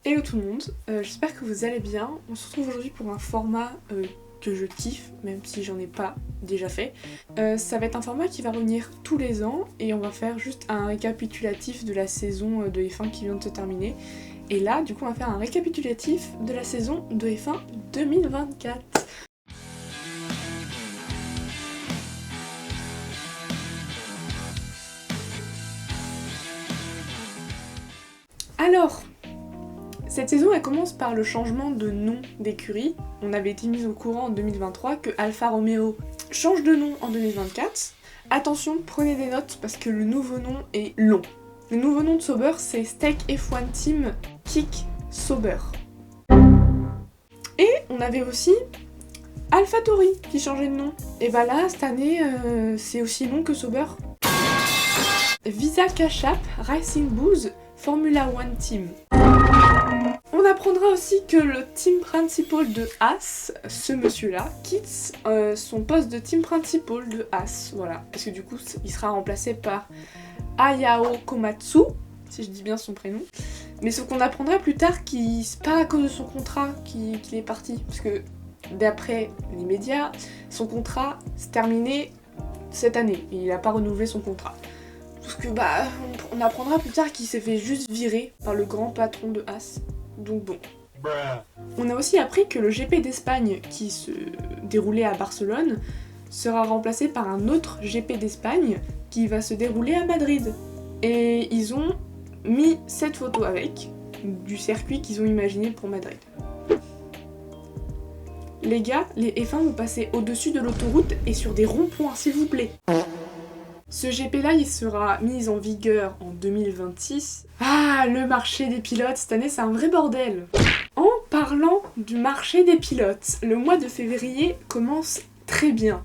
Hello tout le monde, j'espère que vous allez bien. On se retrouve aujourd'hui pour un format que je kiffe, même si j'en ai pas déjà fait. Ça va être un format qui va revenir tous les ans et on va faire juste un récapitulatif de la saison de F1 qui vient de se terminer. Et là, du coup, on va faire un récapitulatif de la saison de F1 2024. Alors, cette saison elle commence par le changement de nom d'écurie. On avait été mis au courant en 2023 que Alfa Romeo change de nom en 2024. Attention, prenez des notes parce que le nouveau nom est long. Le nouveau nom de Sauber c'est Steak F1 Team Kick Sauber. Et on avait aussi AlphaTauri qui changeait de nom. Et bah là, cette année, c'est aussi long que Sauber. Visa Cash App Racing Bulls Formula One Team. On apprendra aussi que le team principal de Haas, ce monsieur-là, quitte son poste de team principal de Haas, voilà, parce que du coup il sera remplacé par Ayao Komatsu, si je dis bien son prénom, mais ce qu'on apprendra plus tard que c'est pas à cause de son contrat qu'il est parti, parce que d'après les médias, son contrat s'est terminé cette année, et il n'a pas renouvelé son contrat. Parce que on apprendra plus tard qu'il s'est fait juste virer par le grand patron de Haas. Donc bon. On a aussi appris que le GP d'Espagne qui se déroulait à Barcelone sera remplacé par un autre GP d'Espagne qui va se dérouler à Madrid. Et ils ont mis cette photo avec du circuit qu'ils ont imaginé pour Madrid. Les gars, les F1 vont passer au-dessus de l'autoroute et sur des ronds-points, s'il vous plaît. Ce GP-là, il sera mis en vigueur en 2026. Ah, le marché des pilotes, cette année, c'est un vrai bordel. En parlant du marché des pilotes, le mois de février commence très bien.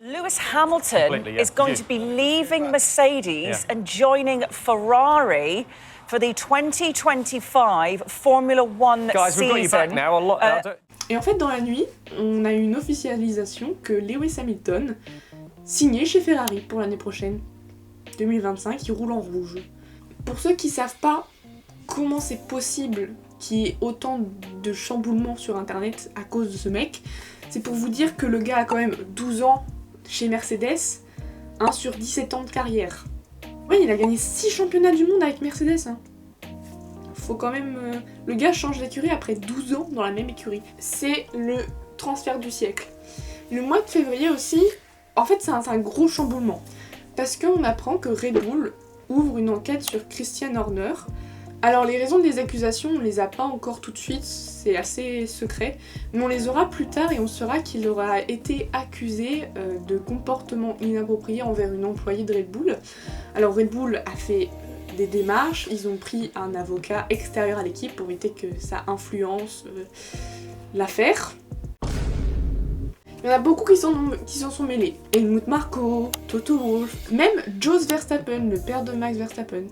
Lewis Hamilton is going to be leaving Mercedes and joining Ferrari for the 2025 Formula One season. Et en fait, dans la nuit, on a eu une officialisation que Lewis Hamilton signé chez Ferrari pour l'année prochaine, 2025, il roule en rouge. Pour ceux qui savent pas comment c'est possible qu'il y ait autant de chamboulements sur internet à cause de ce mec, c'est pour vous dire que le gars a quand même 12 ans chez Mercedes, 1 sur 17 ans de carrière. Ouais, il a gagné 6 championnats du monde avec Mercedes. Faut quand même... Le gars change d'écurie après 12 ans dans la même écurie. C'est le transfert du siècle. Le mois de février aussi... En fait, c'est un gros chamboulement, parce qu'on apprend que Red Bull ouvre une enquête sur Christian Horner. Alors les raisons des accusations, on les a pas encore tout de suite, c'est assez secret, mais on les aura plus tard et on saura qu'il aura été accusé de comportement inapproprié envers une employée de Red Bull. Alors Red Bull a fait des démarches, ils ont pris un avocat extérieur à l'équipe pour éviter que ça influence l'affaire. Il y en a beaucoup qui s'en sont mêlés. Helmut Marko, Toto Wolff, même Jos Verstappen, le père de Max Verstappen.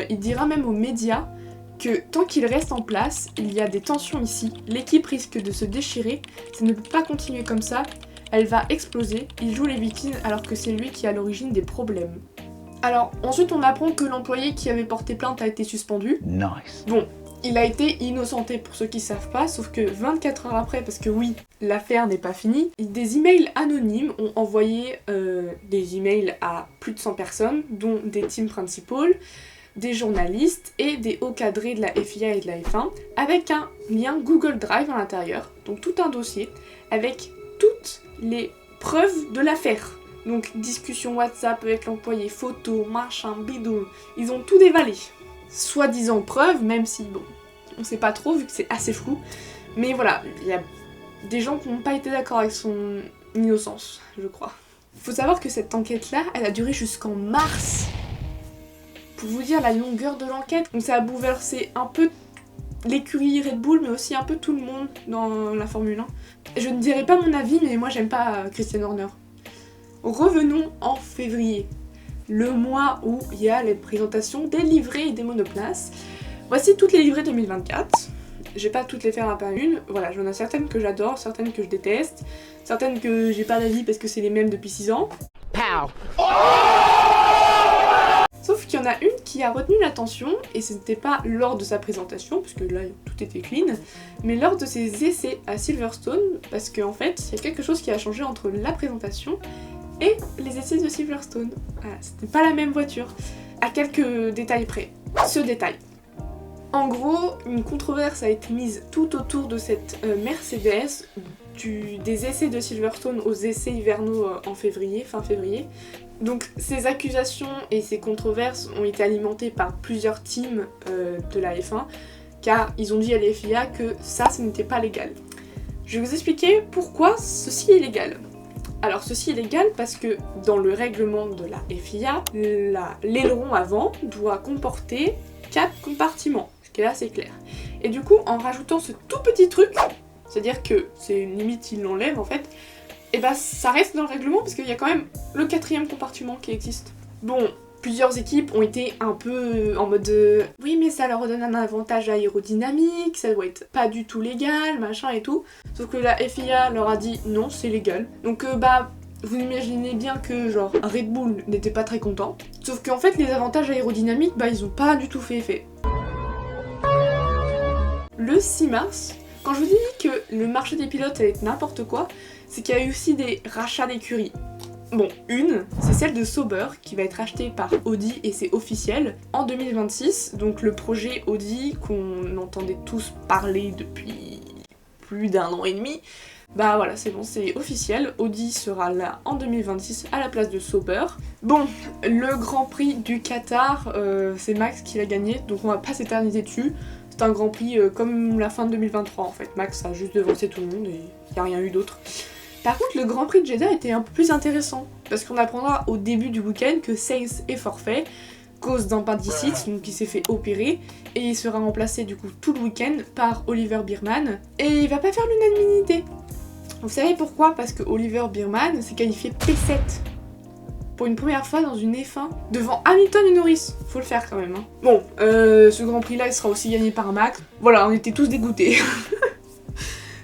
Il dira même aux médias que tant qu'il reste en place, il y a des tensions ici. L'équipe risque de se déchirer, ça ne peut pas continuer comme ça. Elle va exploser, il joue les victimes alors que c'est lui qui est à l'origine des problèmes. Alors, ensuite on apprend que l'employé qui avait porté plainte a été suspendu. Nice. Bon. Il a été innocenté pour ceux qui savent pas, sauf que 24 heures après, parce que oui, l'affaire n'est pas finie, des emails anonymes ont envoyé des emails à plus de 100 personnes, dont des teams principaux, des journalistes et des hauts cadrés de la FIA et de la F1, avec un lien Google Drive à l'intérieur, donc tout un dossier, avec toutes les preuves de l'affaire. Donc discussion WhatsApp avec l'employé, photos, machin, bidon, ils ont tout dévalé. Soi-disant preuve, même si bon, on sait pas trop vu que c'est assez flou, mais voilà, il y a des gens qui n'ont pas été d'accord avec son innocence, je crois. Faut savoir que cette enquête-là, elle a duré jusqu'en mars. Pour vous dire la longueur de l'enquête, donc ça a bouleversé un peu l'écurie Red Bull, mais aussi un peu tout le monde dans la Formule 1. Je ne dirai pas mon avis, mais moi j'aime pas Christian Horner. Revenons en février. Le mois où il y a les présentations des livrets et des monoplaces. Voici toutes les livrées 2024. Je vais pas toutes les faire un par une. Voilà, j'en ai certaines que j'adore, certaines que je déteste, certaines que j'ai pas d'avis parce que c'est les mêmes depuis 6 ans. Pow. Sauf qu'il y en a une qui a retenu l'attention, et ce n'était pas lors de sa présentation, puisque là tout était clean, mais lors de ses essais à Silverstone, parce qu'en fait, il y a quelque chose qui a changé entre la présentation et les essais de Silverstone. Voilà, c'était pas la même voiture, à quelques détails près. Ce détail. En gros, une controverse a été mise tout autour de cette Mercedes, des essais de Silverstone aux essais hivernaux en février, fin février. Donc ces accusations et ces controverses ont été alimentées par plusieurs teams de la F1, car ils ont dit à la FIA que ça, ce n'était pas légal. Je vais vous expliquer pourquoi ceci est légal. Alors ceci est légal parce que dans le règlement de la FIA, l'aileron avant doit comporter 4 compartiments, ce qui est assez clair. Et du coup, en rajoutant ce tout petit truc, c'est-à-dire que c'est une limite, il l'enlève en fait, et bah ça reste dans le règlement parce qu'il y a quand même le 4e compartiment qui existe. Bon, plusieurs équipes ont été un peu en mode oui mais ça leur donne un avantage aérodynamique, ça doit être pas du tout légal, machin et tout. Sauf que la FIA leur a dit non, c'est légal. Donc vous imaginez bien que genre Red Bull n'était pas très content. Sauf qu'en fait les avantages aérodynamiques, ils ont pas du tout fait effet. Le 6 mars, quand je vous dis que le marché des pilotes allait être n'importe quoi, c'est qu'il y a eu aussi des rachats d'écuries. Bon, une, c'est celle de Sauber qui va être achetée par Audi et c'est officiel en 2026. Donc le projet Audi qu'on entendait tous parler depuis plus d'1 an et demi, voilà, c'est bon, c'est officiel. Audi sera là en 2026 à la place de Sauber. Bon, le Grand Prix du Qatar, c'est Max qui l'a gagné, donc on va pas s'éterniser dessus. C'est un Grand Prix comme la fin de 2023 en fait. Max a juste devancé tout le monde et il n'y a rien eu d'autre. Par contre, le Grand Prix de Jeddah était un peu plus intéressant, parce qu'on apprendra au début du week-end que Sainz est forfait, cause d'appendicite, donc il s'est fait opérer, et il sera remplacé du coup tout le week-end par Oliver Biermann, et il va pas faire l'unanimité. Vous savez pourquoi? Parce que Oliver Biermann s'est qualifié P7 pour une première fois dans une F1 devant Hamilton et Norris. Faut le faire quand même. Hein. Bon, ce Grand Prix là il sera aussi gagné par Max. Voilà, on était tous dégoûtés.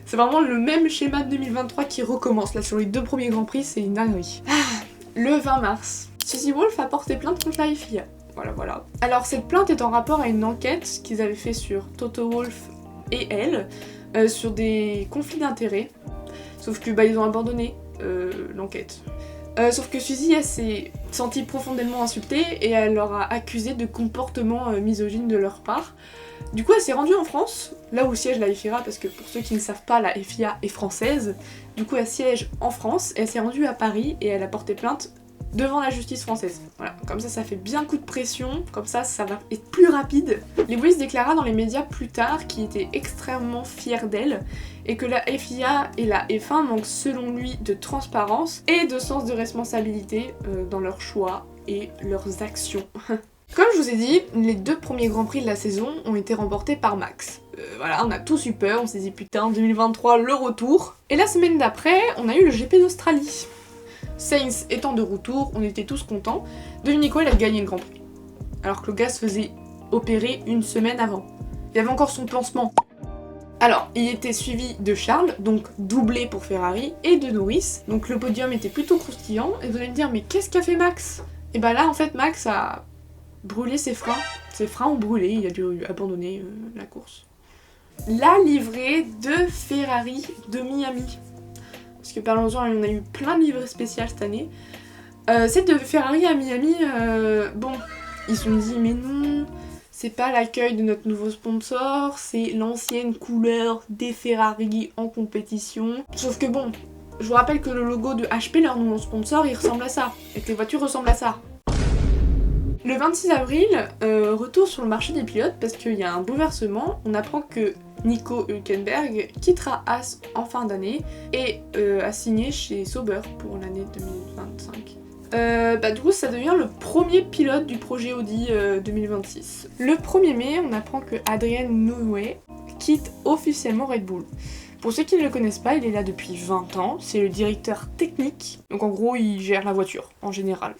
C'est vraiment le même schéma de 2023 qui recommence. Là, sur les 2 premiers Grands Prix, c'est une dinguerie. Le 20 mars, Suzy Wolff a porté plainte contre la FIA. Voilà. Alors, cette plainte est en rapport à une enquête qu'ils avaient fait sur Toto Wolff et elle, sur des conflits d'intérêts. Sauf que, ils ont abandonné l'enquête. Sauf que Suzy, elle s'est sentie profondément insultée et elle leur a accusé de comportements misogynes de leur part. Du coup, elle s'est rendue en France, là où siège la FIA, parce que pour ceux qui ne savent pas, la FIA est française. Du coup, elle siège en France, et elle s'est rendue à Paris, et elle a porté plainte devant la justice française. Voilà, comme ça fait bien coup de pression, comme ça va être plus rapide. Lewis déclara dans les médias plus tard qu'il était extrêmement fier d'elle, et que la FIA et la F1 manquent selon lui de transparence et de sens de responsabilité dans leurs choix et leurs actions. Comme je vous ai dit, les 2 premiers Grands Prix de la saison ont été remportés par Max. Voilà, on a tous eu peur, on s'est dit putain, 2023, le retour. Et la semaine d'après, on a eu le GP d'Australie. Sainz étant de retour, on était tous contents. Dominico, il a gagné le Grand Prix. Alors que le gars se faisait opérer une semaine avant. Il y avait encore son pansement. Alors, il était suivi de Charles, donc doublé pour Ferrari, et de Norris. Donc le podium était plutôt croustillant. Et vous allez me dire, mais qu'est-ce qu'a fait Max? Et là, en fait, Max a brûlé ses freins. Ses freins ont brûlé, il a dû abandonner la course. La livrée de Ferrari de Miami. Parce que parlons-en, on a eu plein de livrées spéciales cette année. Celle de Ferrari à Miami, ils se sont dit mais non, c'est pas l'accueil de notre nouveau sponsor, c'est l'ancienne couleur des Ferrari en compétition. Sauf que je vous rappelle que le logo de HP, leur nouveau sponsor, il ressemble à ça. Et que les voitures ressemblent à ça. Le 26 avril, retour sur le marché des pilotes parce qu'il y a un bouleversement. On apprend que Nico Hülkenberg quittera Haas en fin d'année et a signé chez Sauber pour l'année 2025. Du coup, ça devient le premier pilote du projet Audi 2026. Le 1er mai, on apprend que Adrian Newey quitte officiellement Red Bull. Pour ceux qui ne le connaissent pas, il est là depuis 20 ans, c'est le directeur technique, donc en gros il gère la voiture en général.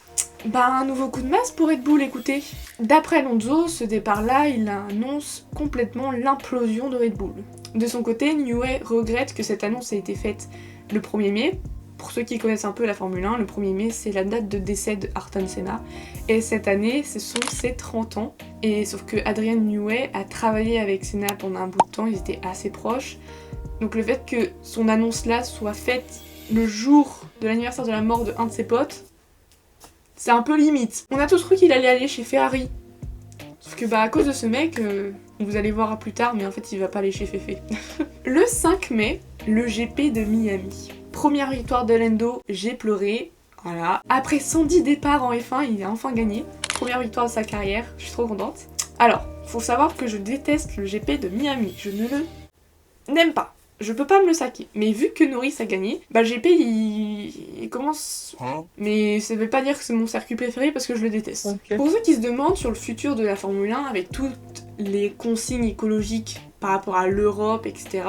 Un nouveau coup de masse pour Red Bull, écoutez. D'après Alonso, ce départ-là, il annonce complètement l'implosion de Red Bull. De son côté, Newey regrette que cette annonce ait été faite le 1er mai, Pour ceux qui connaissent un peu la Formule 1, le 1er mai, c'est la date de décès de Ayrton Senna. Et cette année, ce sont ses 30 ans. Et sauf que Adrian Newey a travaillé avec Senna pendant un bout de temps, ils étaient assez proches. Donc le fait que son annonce-là soit faite le jour de l'anniversaire de la mort de un de ses potes, c'est un peu limite. On a tous cru qu'il allait aller chez Ferrari. Sauf que à cause de ce mec, vous allez voir plus tard, mais en fait il va pas aller chez Fefe. Le 5 mai, le GP de Miami. Première victoire de Lando, j'ai pleuré. Voilà. Après 110 départs en F1, il a enfin gagné. Première victoire de sa carrière, je suis trop contente. Alors, faut savoir que je déteste le GP de Miami. Je ne le n'aime pas. Je peux pas me le saquer. Mais vu que Norris a gagné, le GP il commence... Mais ça veut pas dire que c'est mon circuit préféré parce que je le déteste. Okay. Pour ceux qui se demandent sur le futur de la Formule 1, avec toutes les consignes écologiques par rapport à l'Europe, etc.,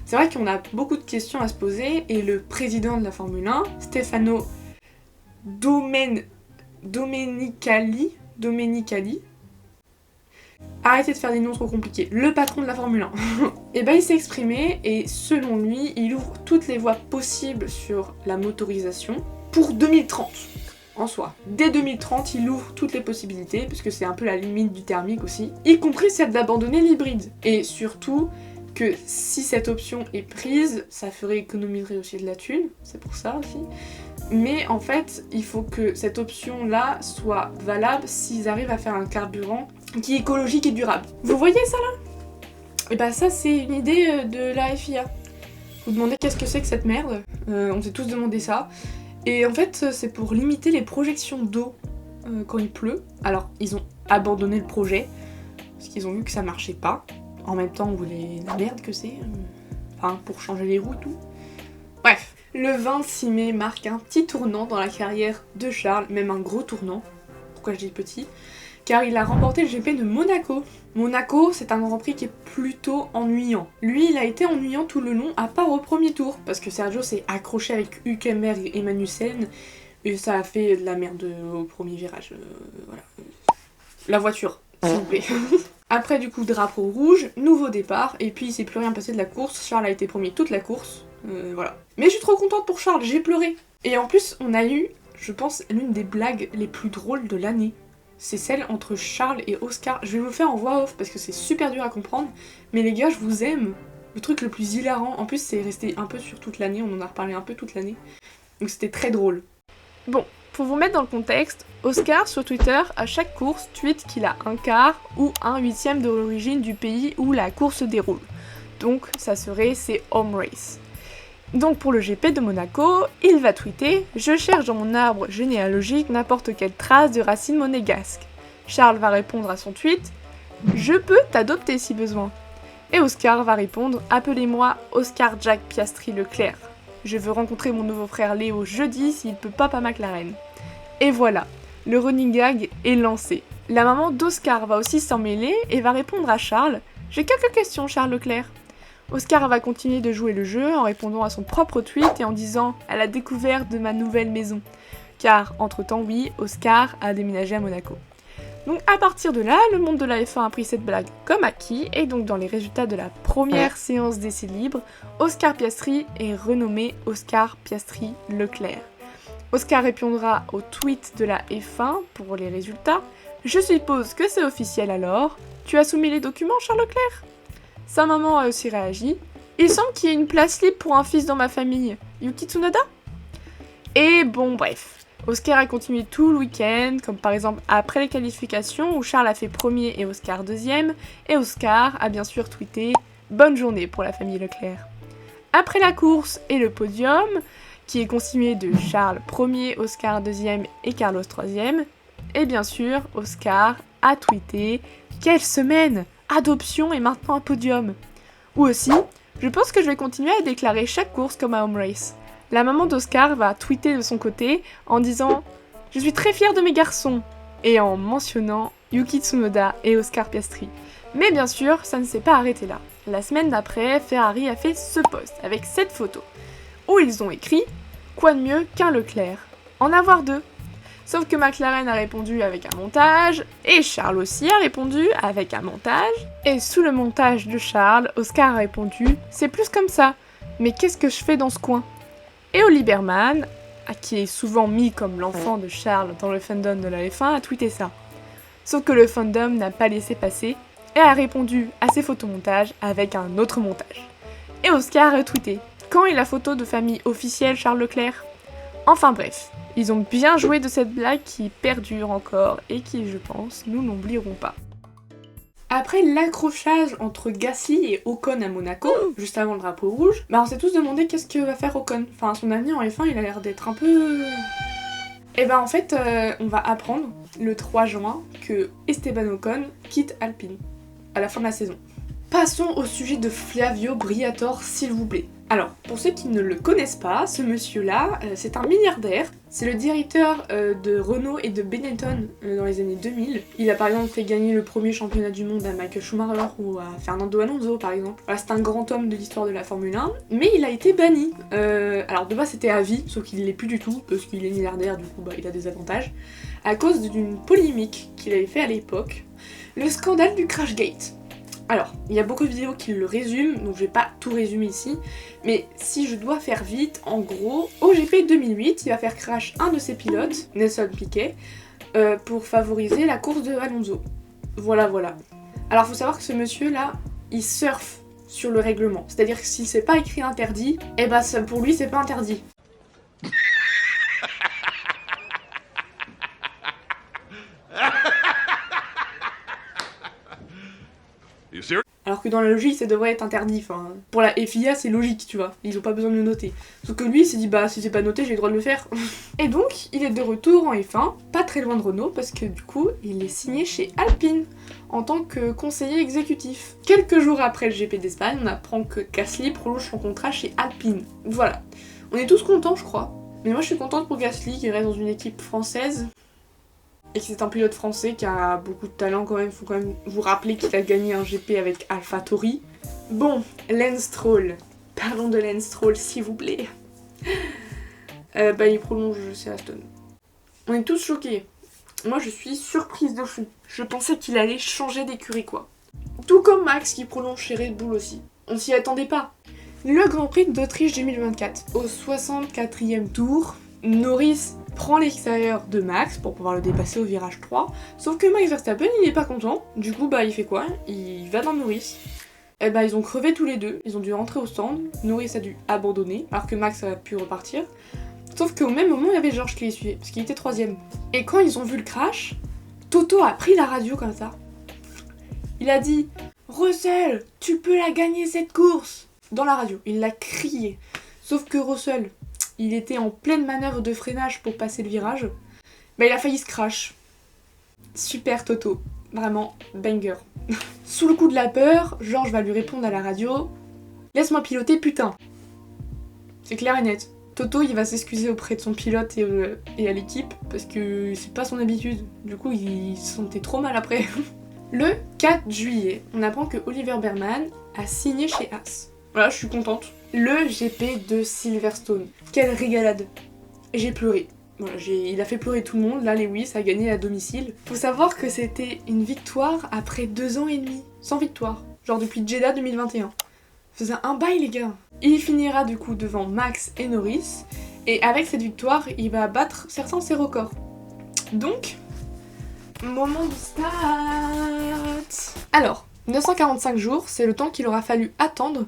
c'est vrai qu'on a beaucoup de questions à se poser et le président de la Formule 1, Stefano Domenicali, arrêtez de faire des noms trop compliqués, le patron de la Formule 1, et il s'est exprimé et selon lui, il ouvre toutes les voies possibles sur la motorisation pour 2030 en soi. Dès 2030, il ouvre toutes les possibilités, parce que c'est un peu la limite du thermique aussi, y compris celle d'abandonner l'hybride. Et surtout, que si cette option est prise, ça ferait économiser aussi de la thune, c'est pour ça aussi. Mais en fait, il faut que cette option-là soit valable s'ils arrivent à faire un carburant qui est écologique et durable. Vous voyez ça là ? Et ça c'est une idée de la FIA. Vous demandez qu'est-ce que c'est que cette merde, on s'est tous demandé ça. Et en fait, c'est pour limiter les projections d'eau quand il pleut. Alors, ils ont abandonné le projet, parce qu'ils ont vu que ça marchait pas. En même temps, on voulait la merde que c'est. Enfin, pour changer les roues et tout. Bref. Le 26 mai marque un petit tournant dans la carrière de Charles, même un gros tournant. Pourquoi je dis petit ? Car il a remporté le GP de Monaco. Monaco, c'est un Grand Prix qui est plutôt ennuyant. Lui, il a été ennuyant tout le long, à part au premier tour, parce que Sergio s'est accroché avec Hülkenberg et Magnussen, et ça a fait de la merde au premier virage. Voilà. La voiture, s'il vous plaît. Après, du coup, drapeau rouge, nouveau départ, et puis il s'est plus rien passé de la course. Charles a été premier toute la course. Voilà. Mais je suis trop contente pour Charles, j'ai pleuré. Et en plus, on a eu, je pense, l'une des blagues les plus drôles de l'année. C'est celle entre Charles et Oscar. Je vais vous le faire en voix off parce que c'est super dur à comprendre. Mais les gars, je vous aime. Le truc le plus hilarant, en plus c'est resté un peu sur toute l'année, on en a reparlé un peu toute l'année. Donc c'était très drôle. Bon, pour vous mettre dans le contexte, Oscar sur Twitter, à chaque course, tweet qu'il a un quart ou un huitième de l'origine du pays où la course se déroule. Donc ça serait ses home race. Donc pour le GP de Monaco, il va tweeter « Je cherche dans mon arbre généalogique n'importe quelle trace de racines monégasques ». Charles va répondre à son tweet « Je peux t'adopter si besoin ». Et Oscar va répondre « Appelez-moi Oscar Jack Piastri Leclerc. Je veux rencontrer mon nouveau frère Léo jeudi s'il peut Papa McLaren ». Et voilà, le running gag est lancé. La maman d'Oscar va aussi s'en mêler et va répondre à Charles « J'ai quelques questions Charles Leclerc ». Oscar va continuer de jouer le jeu en répondant à son propre tweet et en disant « à la découverte de ma nouvelle maison ». Car, entre-temps, oui, Oscar a déménagé à Monaco. Donc à partir de là, le monde de la F1 a pris cette blague comme acquis, et donc dans les résultats de la première séance d'essai libre, Oscar Piastri est renommé Oscar Piastri Leclerc. Oscar répondra au tweet de la F1 pour les résultats. « Je suppose que c'est officiel alors. Tu as soumis les documents, Charles Leclerc ?» Sa maman a aussi réagi. « Il semble qu'il y ait une place libre pour un fils dans ma famille. Yuki Tsunoda ?» Et bon, bref. Oscar a continué tout le week-end, comme par exemple après les qualifications où Charles a fait premier et Oscar deuxième, et Oscar a bien sûr tweeté « Bonne journée pour la famille Leclerc ». Après la course et le podium, qui est constitué de Charles premier, Oscar deuxième et Carlos troisième, et bien sûr, Oscar a tweeté « Quelle semaine ! Adoption et maintenant un podium !» Ou aussi, je pense que je vais continuer à déclarer chaque course comme un home race. La maman d'Oscar va tweeter de son côté en disant « Je suis très fière de mes garçons !» et en mentionnant Yuki Tsunoda et Oscar Piastri. Mais bien sûr, ça ne s'est pas arrêté là. La semaine d'après, Ferrari a fait ce post avec cette photo, où ils ont écrit « Quoi de mieux qu'un Leclerc ? En avoir deux !» Sauf que McLaren a répondu avec un montage, et Charles aussi a répondu avec un montage. Et sous le montage de Charles, Oscar a répondu « C'est plus comme ça, mais qu'est-ce que je fais dans ce coin ?» Et Oli Berman, qui est souvent mis comme l'enfant de Charles dans le fandom de la F1, a tweeté ça. Sauf que le fandom n'a pas laissé passer et a répondu à ces photomontages avec un autre montage. Et Oscar a retweeté. Quand est la photo de famille officielle Charles Leclerc ? Enfin bref, ils ont bien joué de cette blague qui perdure encore et qui, je pense, nous n'oublierons pas. Après l'accrochage entre Gasly et Ocon à Monaco, juste avant le drapeau rouge, on s'est tous demandé qu'est-ce que va faire Ocon. Enfin, son avenir en F1, il a l'air d'être un peu... Et en fait, on va apprendre le 3 juin que Esteban Ocon quitte Alpine à la fin de la saison. Passons au sujet de Flavio Briatore, s'il vous plaît. Alors, pour ceux qui ne le connaissent pas, ce monsieur-là, c'est un milliardaire. C'est le directeur de Renault et de Benetton dans les années 2000. Il a par exemple fait gagner le premier championnat du monde à Michael Schumacher ou à Fernando Alonso par exemple. Voilà, c'est un grand homme de l'histoire de la Formule 1, mais il a été banni. Alors de base c'était à vie, sauf qu'il ne l'est plus du tout, parce qu'il est milliardaire, du coup il a des avantages, à cause d'une polémique qu'il avait fait à l'époque, le scandale du Crashgate. Alors, il y a beaucoup de vidéos qui le résument, donc je vais pas tout résumer ici, mais si je dois faire vite, en gros, au GP 2008, il va faire crash un de ses pilotes, Nelson Piquet, pour favoriser la course de Alonso. Voilà. Alors faut savoir que ce monsieur-là, il surfe sur le règlement, c'est-à-dire que si c'est pas écrit interdit, pour lui c'est pas interdit. Alors que dans la logique, ça devrait être interdit. Enfin, pour la FIA, c'est logique, tu vois. Ils ont pas besoin de le noter. Sauf que lui, il s'est dit, si c'est pas noté, j'ai le droit de le faire. Et donc, il est de retour en F1, pas très loin de Renault, parce que du coup, il est signé chez Alpine en tant que conseiller exécutif. Quelques jours après le GP d'Espagne, on apprend que Gasly prolonge son contrat chez Alpine. Voilà. On est tous contents, je crois. Mais moi, je suis contente pour Gasly, qui reste dans une équipe française. Et que c'est un pilote français qui a beaucoup de talent quand même. Faut quand même vous rappeler qu'il a gagné un GP avec AlphaTauri. Bon, Lance Stroll. Parlons de Lance Stroll, s'il vous plaît. Il prolonge chez Aston. On est tous choqués. Moi, je suis surprise de fou. Je pensais qu'il allait changer d'écurie, quoi. Tout comme Max qui prolonge chez Red Bull aussi. On s'y attendait pas. Le Grand Prix d'Autriche 2024. Au 64e tour, Norris prend l'extérieur de Max pour pouvoir le dépasser au virage 3, sauf que Max Verstappen il est pas content, du coup il fait quoi ? Il va dans Norris. Ils ont crevé tous les deux, ils ont dû rentrer au stand, Norris a dû abandonner, alors que Max a pu repartir. Sauf qu'au même moment il y avait George qui les suivait, parce qu'il était 3ème. Et quand ils ont vu le crash, Toto a pris la radio comme ça. Il a dit « Russell, tu peux la gagner cette course !» Dans la radio, il l'a crié. Sauf que Russell, il était en pleine manœuvre de freinage pour passer le virage, il a failli se crash. Super Toto, vraiment banger. Sous le coup de la peur, George va lui répondre à la radio « Laisse-moi piloter, putain !» C'est clair et net. Toto, il va s'excuser auprès de son pilote et à l'équipe, parce que c'est pas son habitude. Du coup, il se sentait trop mal après. Le 4 juillet, on apprend que Oliver Berman a signé chez Haas. Voilà, je suis contente. Le GP de Silverstone. Quelle régalade. J'ai pleuré. Voilà, il a fait pleurer tout le monde. Là, Lewis a gagné à domicile. Faut savoir que c'était une victoire après 2 ans et demi. Sans victoire. Genre depuis Jeddah 2021. Faisait un bail, les gars. Il finira du coup devant Max et Norris. Et avec cette victoire, il va battre certains de ses records. Donc, moment de start. Alors, 945 jours, c'est le temps qu'il aura fallu attendre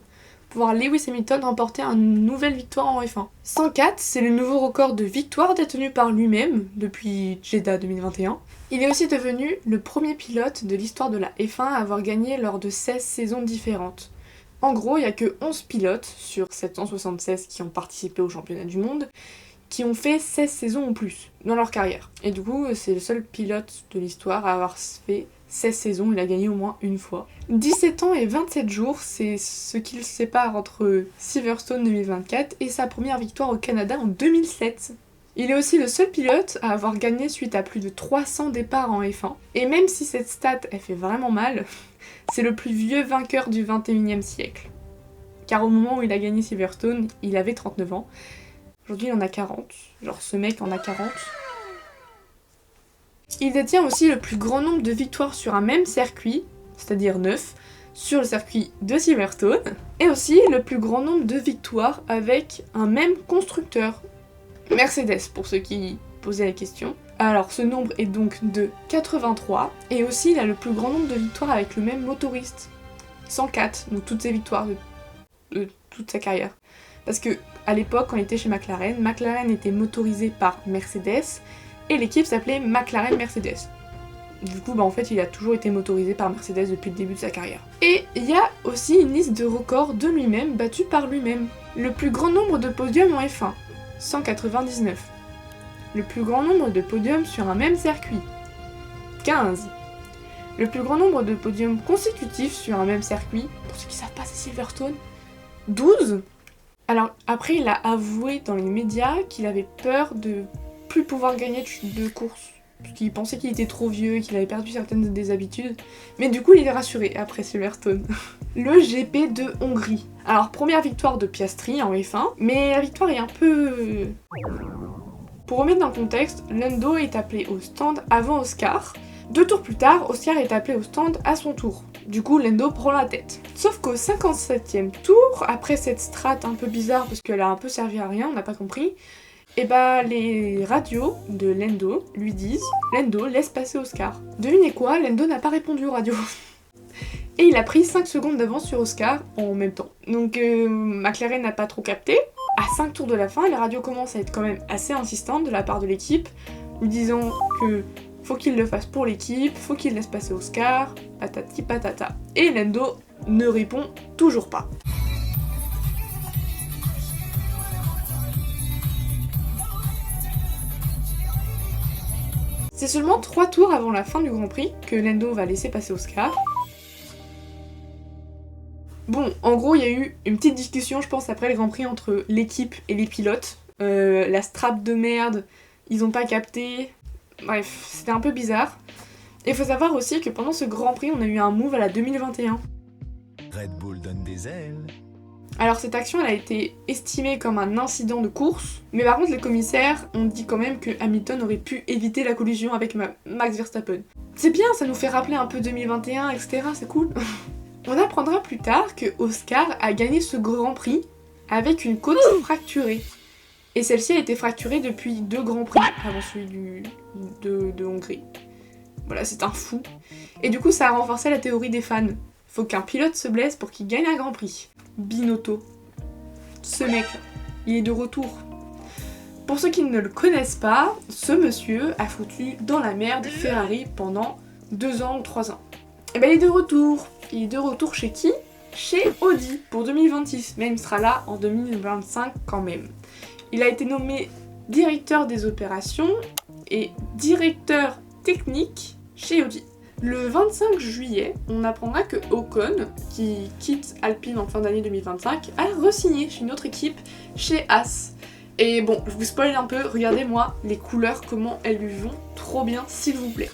pour voir Lewis Hamilton remporter une nouvelle victoire en F1. 104, c'est le nouveau record de victoire détenu par lui-même depuis Jeddah 2021. Il est aussi devenu le premier pilote de l'histoire de la F1 à avoir gagné lors de 16 saisons différentes. En gros, il n'y a que 11 pilotes sur 776 qui ont participé au championnat du monde qui ont fait 16 saisons ou plus dans leur carrière. Et du coup, c'est le seul pilote de l'histoire à avoir fait 16 saisons, il a gagné au moins une fois. 17 ans et 27 jours, c'est ce qui le sépare entre Silverstone 2024 et sa première victoire au Canada en 2007. Il est aussi le seul pilote à avoir gagné suite à plus de 300 départs en F1. Et même si cette stat, elle fait vraiment mal, c'est le plus vieux vainqueur du 21e siècle. Car au moment où il a gagné Silverstone, il avait 39 ans. Aujourd'hui, il en a 40. Genre, ce mec en a 40. Il détient aussi le plus grand nombre de victoires sur un même circuit, c'est-à-dire 9, sur le circuit de Silverstone, et aussi le plus grand nombre de victoires avec un même constructeur, Mercedes pour ceux qui posaient la question. Alors ce nombre est donc de 83, et aussi il a le plus grand nombre de victoires avec le même motoriste, 104, donc toutes ses victoires de toute sa carrière. Parce que à l'époque, quand il était chez McLaren, McLaren était motorisé par Mercedes, et l'équipe s'appelait McLaren Mercedes. Du coup, en fait, il a toujours été motorisé par Mercedes depuis le début de sa carrière. Et il y a aussi une liste de records de lui-même, battu par lui-même. Le plus grand nombre de podiums en F1, 199. Le plus grand nombre de podiums sur un même circuit, 15. Le plus grand nombre de podiums consécutifs sur un même circuit, pour ceux qui savent pas, c'est Silverstone, 12. Alors après, il a avoué dans les médias qu'il avait peur de plus pouvoir gagner de courses, parce qu'il pensait qu'il était trop vieux et qu'il avait perdu certaines des habitudes. Mais du coup, il est rassuré après Silverstone. Le GP de Hongrie. Alors, première victoire de Piastri en F1, mais la victoire est un peu... Pour remettre dans le contexte, Lando est appelé au stand avant Oscar. 2 tours plus tard, Oscar est appelé au stand à son tour. Du coup, Lando prend la tête. Sauf qu'au 57e tour, après cette strat un peu bizarre parce qu'elle a un peu servi à rien, on n'a pas compris, et bah les radios de Lando lui disent « Lando, laisse passer Oscar ». Devinez quoi, Lando n'a pas répondu aux radios. Et il a pris 5 secondes d'avance sur Oscar en même temps. Donc McLaren n'a pas trop capté. À 5 tours de la fin, les radios commencent à être quand même assez insistantes de la part de l'équipe, lui disant que faut qu'il le fasse pour l'équipe, faut qu'il laisse passer Oscar, patati patata. Et Lando ne répond toujours pas. C'est seulement 3 tours avant la fin du Grand Prix que Lando va laisser passer Oscar. Bon, en gros, il y a eu une petite discussion, je pense, après le Grand Prix entre l'équipe et les pilotes. La strap de merde, ils ont pas capté. Bref, c'était un peu bizarre. Et il faut savoir aussi que pendant ce Grand Prix, on a eu un move à la 2021. Red Bull donne des ailes. Alors cette action, elle a été estimée comme un incident de course, mais par contre les commissaires ont dit quand même que Hamilton aurait pu éviter la collision avec Max Verstappen. C'est bien, ça nous fait rappeler un peu 2021, etc., c'est cool. On apprendra plus tard que Oscar a gagné ce Grand Prix avec une côte fracturée. Et celle-ci a été fracturée depuis 2 Grands Prix avant celui de Hongrie. Voilà, c'est un fou. Et du coup, ça a renforcé la théorie des fans. Faut qu'un pilote se blesse pour qu'il gagne un Grand Prix. Binotto. Ce mec, il est de retour. Pour ceux qui ne le connaissent pas, ce monsieur a foutu dans la merde Ferrari pendant 2 ans ou 3 ans. Et ben il est de retour. Il est de retour chez qui ? Chez Audi pour 2026, mais il sera là en 2025 quand même. Il a été nommé directeur des opérations et directeur technique chez Audi. Le 25 juillet, on apprendra que Ocon, qui quitte Alpine en fin d'année 2025, a re-signé chez une autre équipe, chez Haas. Et bon, je vous spoil un peu, regardez-moi les couleurs, comment elles lui vont trop bien, s'il vous plaît.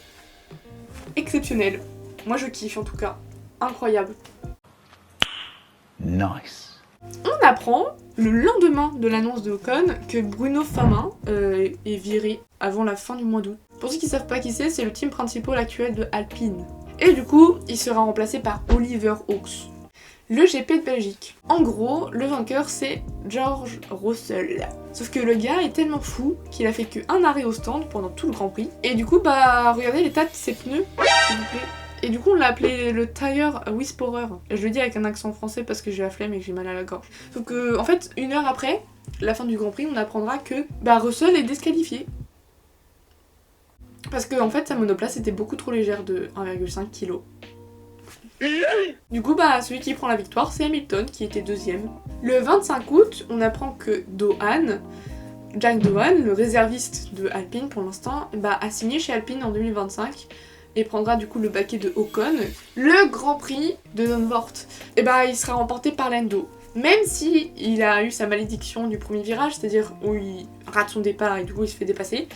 Exceptionnel. Moi je kiffe en tout cas. Incroyable. Nice. On apprend, le lendemain de l'annonce de Ocon, que Bruno Famin est viré avant la fin du mois d'août. Pour ceux qui savent pas qui c'est le team principal actuel de Alpine. Et du coup, il sera remplacé par Oliver Hawks. Le GP de Belgique. En gros, le vainqueur c'est George Russell. Sauf que le gars est tellement fou qu'il a fait qu'un arrêt au stand pendant tout le Grand Prix. Et du coup, regardez l'état de ses pneus, s'il vous plaît. Et du coup, on l'a appelé le Tire Whisperer. Je le dis avec un accent français parce que j'ai la flemme et que j'ai mal à la gorge. Sauf que, en fait, 1 heure après la fin du Grand Prix, on apprendra que Russell est disqualifié. Parce que, en fait, sa monoplace était beaucoup trop légère de 1,5 kg. Du coup, celui qui prend la victoire, c'est Hamilton, qui était 2ème. Le 25 août, on apprend que Jack Doohan, le réserviste de Alpine pour l'instant, a signé chez Alpine en 2025 et prendra du coup le baquet de Ocon. Le Grand Prix de Zandvoort, il sera remporté par Lando. Même si il a eu sa malédiction du premier virage, c'est-à-dire où il rate son départ et du coup il se fait dépasser,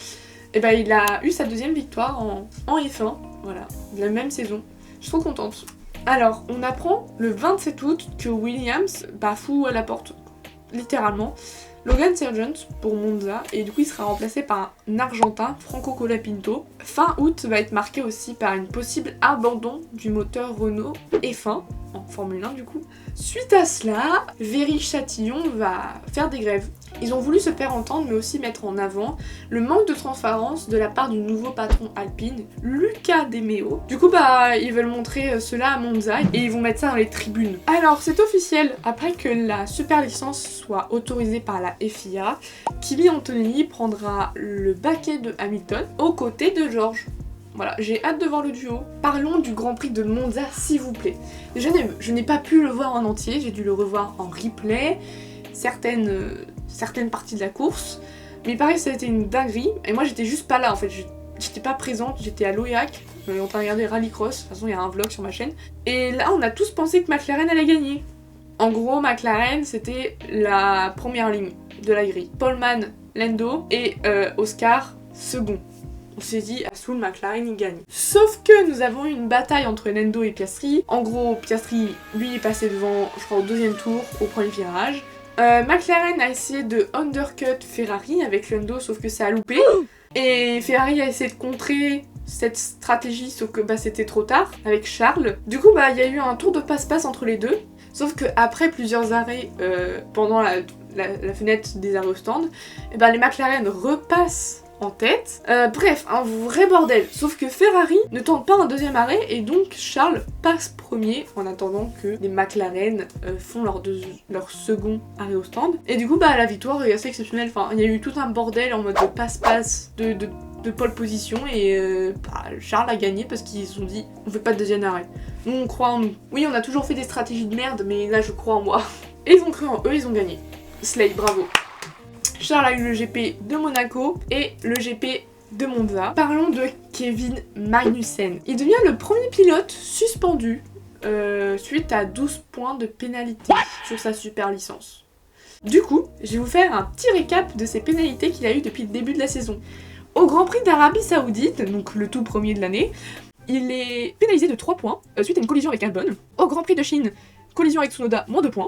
il a eu sa 2ème victoire en F1, voilà, de la même saison. Je suis trop contente. Alors, on apprend le 27 août que Williams fout à la porte, littéralement, Logan Sargent pour Monza, et du coup il sera remplacé par un Argentin, Franco Colapinto. Fin août va être marqué aussi par une possible abandon du moteur Renault F1, en Formule 1 du coup. Suite à cela, Viry-Châtillon va faire des grèves. Ils ont voulu se faire entendre mais aussi mettre en avant le manque de transparence de la part du nouveau patron Alpine, Luca De Meo. Du coup ils veulent montrer cela à Monza et ils vont mettre ça dans les tribunes. Alors c'est officiel, après que la super licence soit autorisée par la FIA, Kimi Antonelli prendra le baquet de Hamilton aux côtés de George. Voilà, j'ai hâte de voir le duo. Parlons du Grand Prix de Monza s'il vous plaît. Déjà, je n'ai pas pu le voir en entier, j'ai dû le revoir en replay, certaines parties de la course. Mais pareil, ça a été une dinguerie, et moi j'étais juste pas là en fait, j'étais pas présente, j'étais à l'Oyac, en train de regarder Rallycross, de toute façon il y a un vlog sur ma chaîne. Et là on a tous pensé que McLaren allait gagner. En gros, McLaren c'était la première ligne de la grille. Paulman, Lando et Oscar, second. On s'est dit, à Soul, McLaren, il gagne. Sauf que nous avons eu une bataille entre Lando et Piastri. En gros, Piastri, lui, est passé devant, je crois, au deuxième tour, au premier virage. McLaren a essayé de undercut Ferrari avec Lando, sauf que ça a loupé. Et Ferrari a essayé de contrer cette stratégie, sauf que c'était trop tard, avec Charles. Du coup, il y a eu un tour de passe-passe entre les deux. Sauf qu'après plusieurs arrêts, pendant la fenêtre des arrêts au stand, les McLaren repassent en tête. Bref, un vrai bordel. Sauf que Ferrari ne tente pas un deuxième arrêt et donc Charles passe premier en attendant que les McLaren font leur second arrêt au stand. Et du coup, la victoire est assez exceptionnelle. Enfin, il y a eu tout un bordel en mode de passe-passe, de pole position et Charles a gagné parce qu'ils se sont dit on fait pas de deuxième arrêt. Nous, on croit en nous. Oui, on a toujours fait des stratégies de merde, mais là, je crois en moi. Et ils ont cru en eux, ils ont gagné. Slay, bravo. Charles a eu le GP de Monaco et le GP de Monza. Parlons de Kevin Magnussen. Il devient le premier pilote suspendu suite à 12 points de pénalité sur sa super licence. Du coup, je vais vous faire un petit récap de ces pénalités qu'il a eu depuis le début de la saison. Au Grand Prix d'Arabie Saoudite, donc le tout premier de l'année, il est pénalisé de 3 points suite à une collision avec Albon. Au Grand Prix de Chine, collision avec Tsunoda, moins 2 points.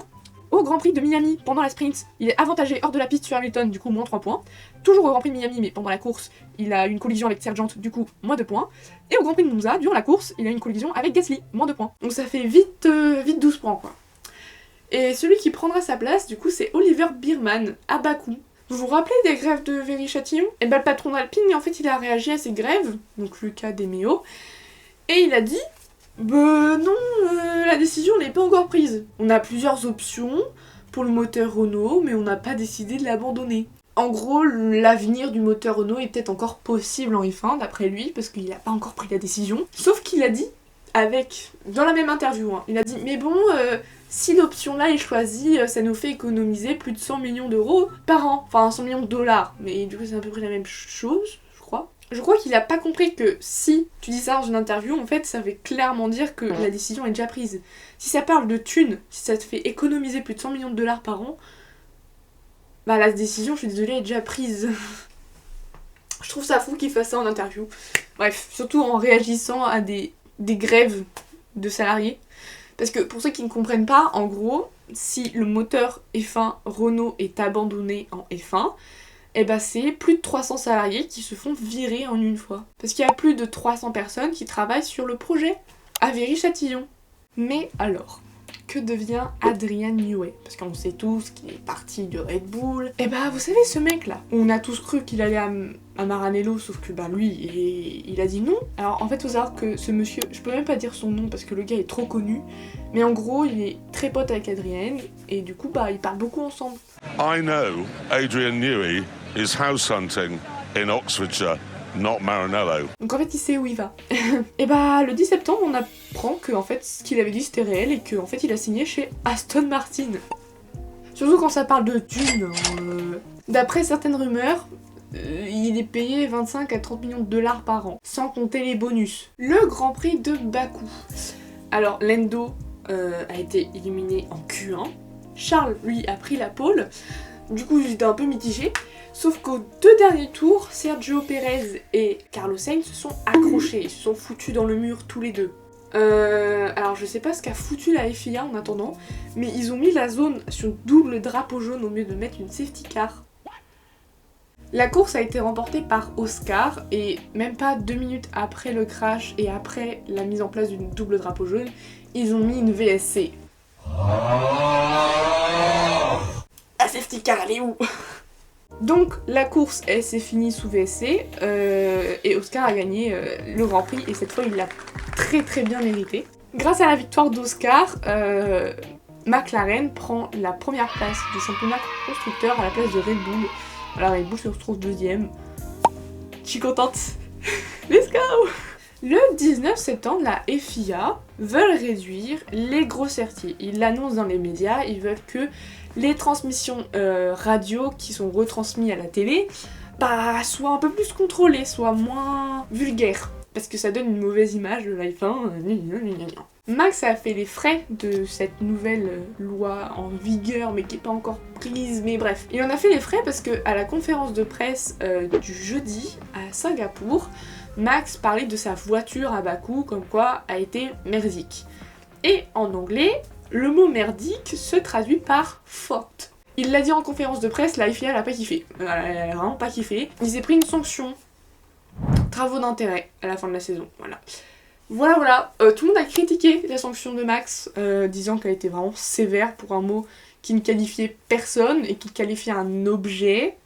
Au Grand Prix de Miami, pendant la sprint, il est avantagé hors de la piste sur Hamilton, du coup moins 3 points. Toujours au Grand Prix de Miami, mais pendant la course, il a une collision avec Sargent, du coup moins 2 points. Et au Grand Prix de Monza, durant la course, il a une collision avec Gasly, moins 2 points. Donc ça fait vite 12 points quoi. Et celui qui prendra sa place, du coup, c'est Oliver Biermann, à Bakou. Vous vous rappelez des grèves de Viry-Châtillon ? Et le patron d'Alpine, en fait, il a réagi à ces grèves, donc Luca De Meo, et il a dit non, la décision n'est pas encore prise. On a plusieurs options pour le moteur Renault, mais on n'a pas décidé de l'abandonner. En gros, l'avenir du moteur Renault est peut-être encore possible en F1, d'après lui, parce qu'il n'a pas encore pris la décision. Sauf qu'il a dit, dans la même interview, il a dit « Mais bon, si l'option là est choisie, ça nous fait économiser plus de 100 millions d'euros par an. » Enfin, 100 millions de dollars, mais du coup c'est à peu près la même chose, je crois. Je crois qu'il a pas compris que si tu dis ça dans une interview, en fait, ça veut clairement dire que la décision est déjà prise. Si ça parle de thunes, si ça te fait économiser plus de 100 millions de dollars par an, la décision, je suis désolée, est déjà prise. Je trouve ça fou qu'il fasse ça en interview. Bref, surtout en réagissant à des grèves de salariés. Parce que pour ceux qui ne comprennent pas, en gros, si le moteur F1 Renault est abandonné en F1, c'est plus de 300 salariés qui se font virer en une fois. Parce qu'il y a plus de 300 personnes qui travaillent sur le projet à Viry-Châtillon. Mais alors, que devient Adrian Newey? Parce qu'on sait tous qu'il est parti de Red Bull. Vous savez ce mec là, on a tous cru qu'il allait à Maranello, sauf que lui, il a dit non. Alors en fait, faut savoir que ce monsieur, je peux même pas dire son nom parce que le gars est trop connu, mais en gros, il est très pote avec Adrian, et du coup, ils parlent beaucoup ensemble. I know Adrian Newey is house hunting in Oxfordshire, not Maranello. Donc en fait, il sait où il va. Et le 10 septembre, on apprend que en fait, ce qu'il avait dit c'était réel et qu'en fait, il a signé chez Aston Martin. Surtout quand ça parle de thunes. D'après certaines rumeurs, il est payé 25 à 30 millions de dollars par an, sans compter les bonus. Le Grand Prix de Bakou. Alors, Lando a été éliminé en Q1. Charles, lui, a pris la pole. Du coup, j'étais un peu mitigée. Sauf qu'aux 2 derniers tours, Sergio Pérez et Carlos Sainz se sont accrochés. Ils se sont foutus dans le mur tous les deux. Alors je sais pas ce qu'a foutu la FIA en attendant, mais ils ont mis la zone sur double drapeau jaune au lieu de mettre une safety car. La course a été remportée par Oscar et même pas 2 minutes après le crash et après la mise en place d'une double drapeau jaune, ils ont mis une VSC. La safety car elle est où? Donc la course elle s'est finie sous VSC et Oscar a gagné le Grand Prix et cette fois il l'a très bien mérité. Grâce à la victoire d'Oscar, McLaren prend la première place du championnat constructeur à la place de Red Bull. Alors Red Bull se retrouve deuxième. Je suis contente. Let's go! Le 19 septembre, la FIA veulent réduire les grossièretés. Ils l'annoncent dans les médias, ils veulent que les transmissions radio qui sont retransmises à la télé soient un peu plus contrôlées, soient moins vulgaires. Parce que ça donne une mauvaise image de la F1. Max a fait les frais de cette nouvelle loi en vigueur, mais qui n'est pas encore prise, mais bref. Il en a fait les frais parce que à la conférence de presse du jeudi à Singapour, Max parlait de sa voiture à Bakou, comme quoi a été merdique. Et en anglais, le mot merdique se traduit par faute. Il l'a dit en conférence de presse, la FIA elle a pas kiffé. Elle a vraiment pas kiffé. Il s'est pris une sanction. Travaux d'intérêt à la fin de la saison, Voilà. Tout le monde a critiqué la sanction de Max, disant qu'elle était vraiment sévère pour un mot qui ne qualifiait personne et qui qualifiait un objet.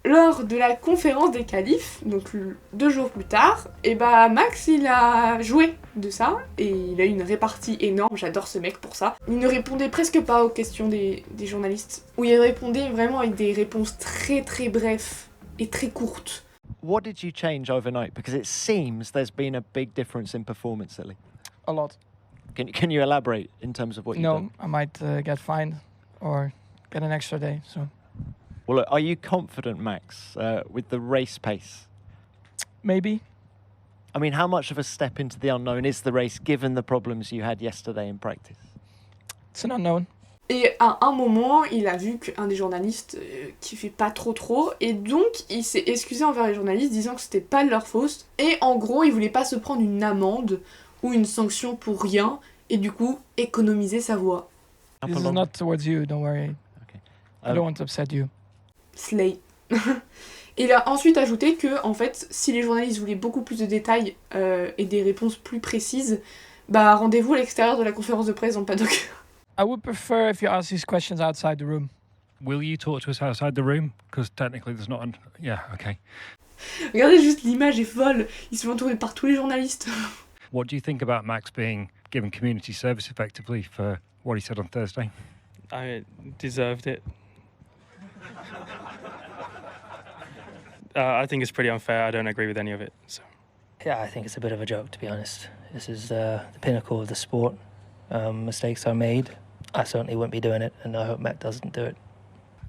Lors de la conférence des qualifs, donc 2 jours plus tard, Max il a joué de ça et il a eu une répartie énorme, j'adore ce mec pour ça. Il ne répondait presque pas aux questions des journalistes, où il répondait vraiment avec des réponses très brèves et très courtes. What did you change overnight? Because it seems there's been a big difference in performance lately. A lot. Can you elaborate in terms of what you've done? No, I might get fined or get an extra day. So. Well, look, are you confident, Max, with the race pace? Maybe. I mean, how much of a step into the unknown is the race, given the problems you had yesterday in practice? It's an unknown. Et à un moment, il a vu qu'un des journalistes kiffait pas trop, et donc il s'est excusé envers les journalistes, disant que c'était pas de leur faute, et en gros, il voulait pas se prendre une amende ou une sanction pour rien, et du coup, économiser sa voix. This is not towards you, don't worry. Okay. I don't want to upset you. Slay. Il a ensuite ajouté que, en fait, si les journalistes voulaient beaucoup plus de détails et des réponses plus précises, rendez-vous à l'extérieur de la conférence de presse dans le paddock. I would prefer if you ask these questions outside the room. Will you talk to us outside the room? Because technically there's not Yeah, okay. Regardez juste, l'image est folle. Il se fait entourer par tous les journalistes. What do you think about Max being given community service effectively for what he said on Thursday? I deserved it. I think it's pretty unfair. I don't agree with any of it. So. Yeah, I think it's a bit of a joke, to be honest. This is the pinnacle of the sport. Mistakes are made. I certainly wouldn't be doing it, and I hope Matt doesn't do it.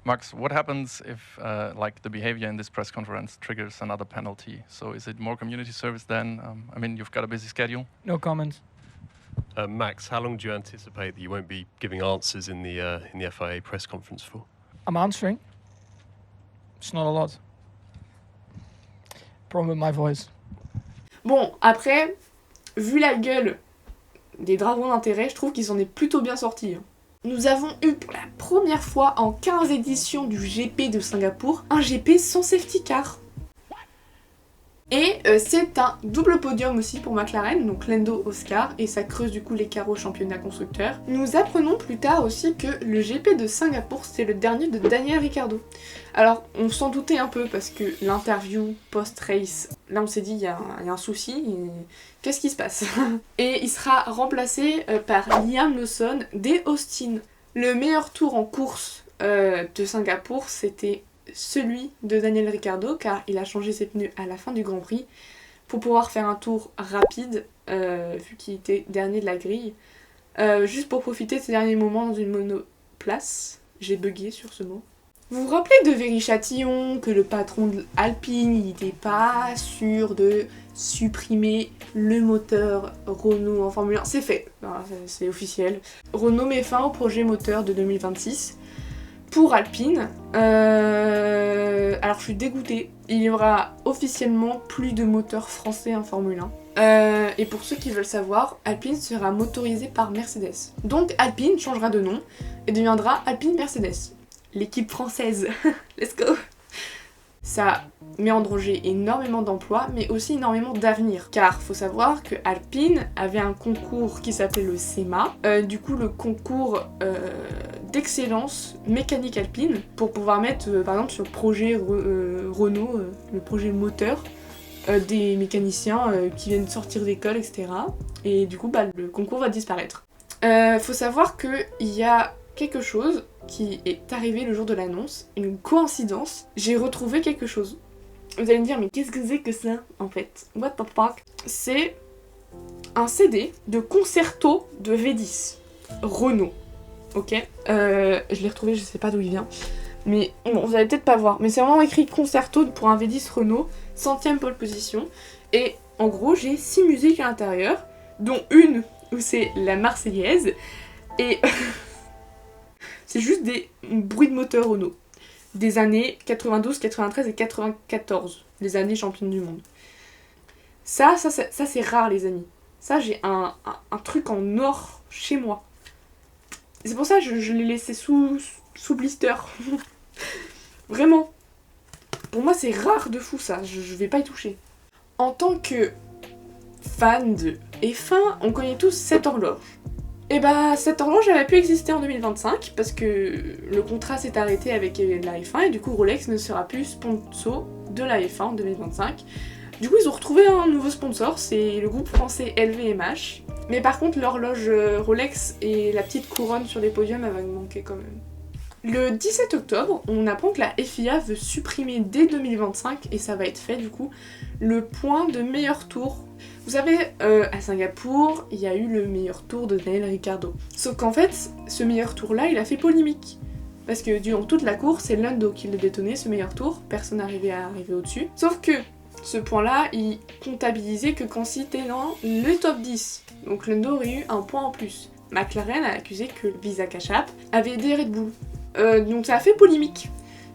Max, what happens if, the behavior in this press conference triggers another penalty? So is it more community service then? You've got a busy schedule. No comment. Max, how long do you anticipate that you won't be giving answers in the FIA press conference for? I'm answering. It's not a lot. Problem with my voice. Bon, après, vu la gueule des dragons d'intérêt, je trouve qu'ils s'en est plutôt bien sortis. Nous avons eu pour la première fois en 15 éditions du GP de Singapour, un GP sans safety car. Et c'est un double podium aussi pour McLaren, donc Lando Oscar, et ça creuse du coup l'écart au championnat constructeur. Nous apprenons plus tard aussi que le GP de Singapour c'est le dernier de Daniel Ricciardo. Alors on s'en doutait un peu parce que l'interview post-race, là on s'est dit il y a un souci, qu'est-ce qui se passe? Et il sera remplacé par Liam Lawson des Austin. Le meilleur tour en course de Singapour c'était celui de Daniel Ricciardo car il a changé ses pneus à la fin du Grand Prix pour pouvoir faire un tour rapide vu qu'il était dernier de la grille juste pour profiter de ses derniers moments dans une monoplace. J'ai bugué sur ce mot. Vous vous rappelez de Viry-Châtillon que le patron de Alpine il n'était pas sûr de supprimer le moteur Renault en Formule 1? C'est fait, c'est officiel. Renault met fin au projet moteur de 2026 pour Alpine. Alors je suis dégoûtée, il y aura officiellement plus de moteurs français en Formule 1. Et pour ceux qui veulent savoir, Alpine sera motorisé par Mercedes. Donc Alpine changera de nom et deviendra Alpine Mercedes. L'équipe française. Let's go. Ça met en danger énormément d'emplois, mais aussi énormément d'avenir. Car faut savoir que Alpine avait un concours qui s'appelait le SEMA, du coup le concours d'excellence mécanique alpine, pour pouvoir mettre par exemple sur le projet Renault, le projet moteur, des mécaniciens qui viennent sortir d'école, etc. Et du coup le concours va disparaître. Faut savoir qu'il y a quelque chose qui est arrivé le jour de l'annonce, une coïncidence, j'ai retrouvé quelque chose. Vous allez me dire, mais qu'est-ce que c'est que ça, en fait? What the fuck? C'est un CD de concerto de V10, Renault, ok? Je l'ai retrouvé, je sais pas d'où il vient, mais bon, vous allez peut-être pas voir, mais c'est vraiment écrit concerto pour un V10 Renault, 100e pole position, et en gros, j'ai 6 musiques à l'intérieur, dont une où c'est la Marseillaise, et... c'est juste des bruits de moteur Renault. Des années 92, 93 et 94. Les années championnes du monde. Ça c'est rare les amis. Ça j'ai un truc en or chez moi. C'est pour ça que je l'ai laissé sous blister. Vraiment. Pour moi c'est rare de fou ça. Je vais pas y toucher. En tant que fan de F1, on connaît tous cette horloge. Et bah cette horloge avait pu exister en 2025 parce que le contrat s'est arrêté avec la F1 et du coup Rolex ne sera plus sponsor de la F1 en 2025. Du coup ils ont retrouvé un nouveau sponsor, c'est le groupe français LVMH. Mais par contre l'horloge Rolex et la petite couronne sur les podiums elle va nous manquer quand même. Le 17 octobre, on apprend que la FIA veut supprimer dès 2025, et ça va être fait du coup, le point de meilleur tour. Vous savez, à Singapour, il y a eu le meilleur tour de Daniel Ricciardo. Sauf qu'en fait, ce meilleur tour-là, il a fait polémique. Parce que durant toute la course, c'est Lando qui l'a détonné, ce meilleur tour, personne n'arrivait à arriver au-dessus. Sauf que ce point-là, il comptabilisait que quand c'était dans le top 10. Donc Lando aurait eu un point en plus. McLaren a accusé que le Visa Cash App avait aidé Red Bull. Donc ça a fait polémique.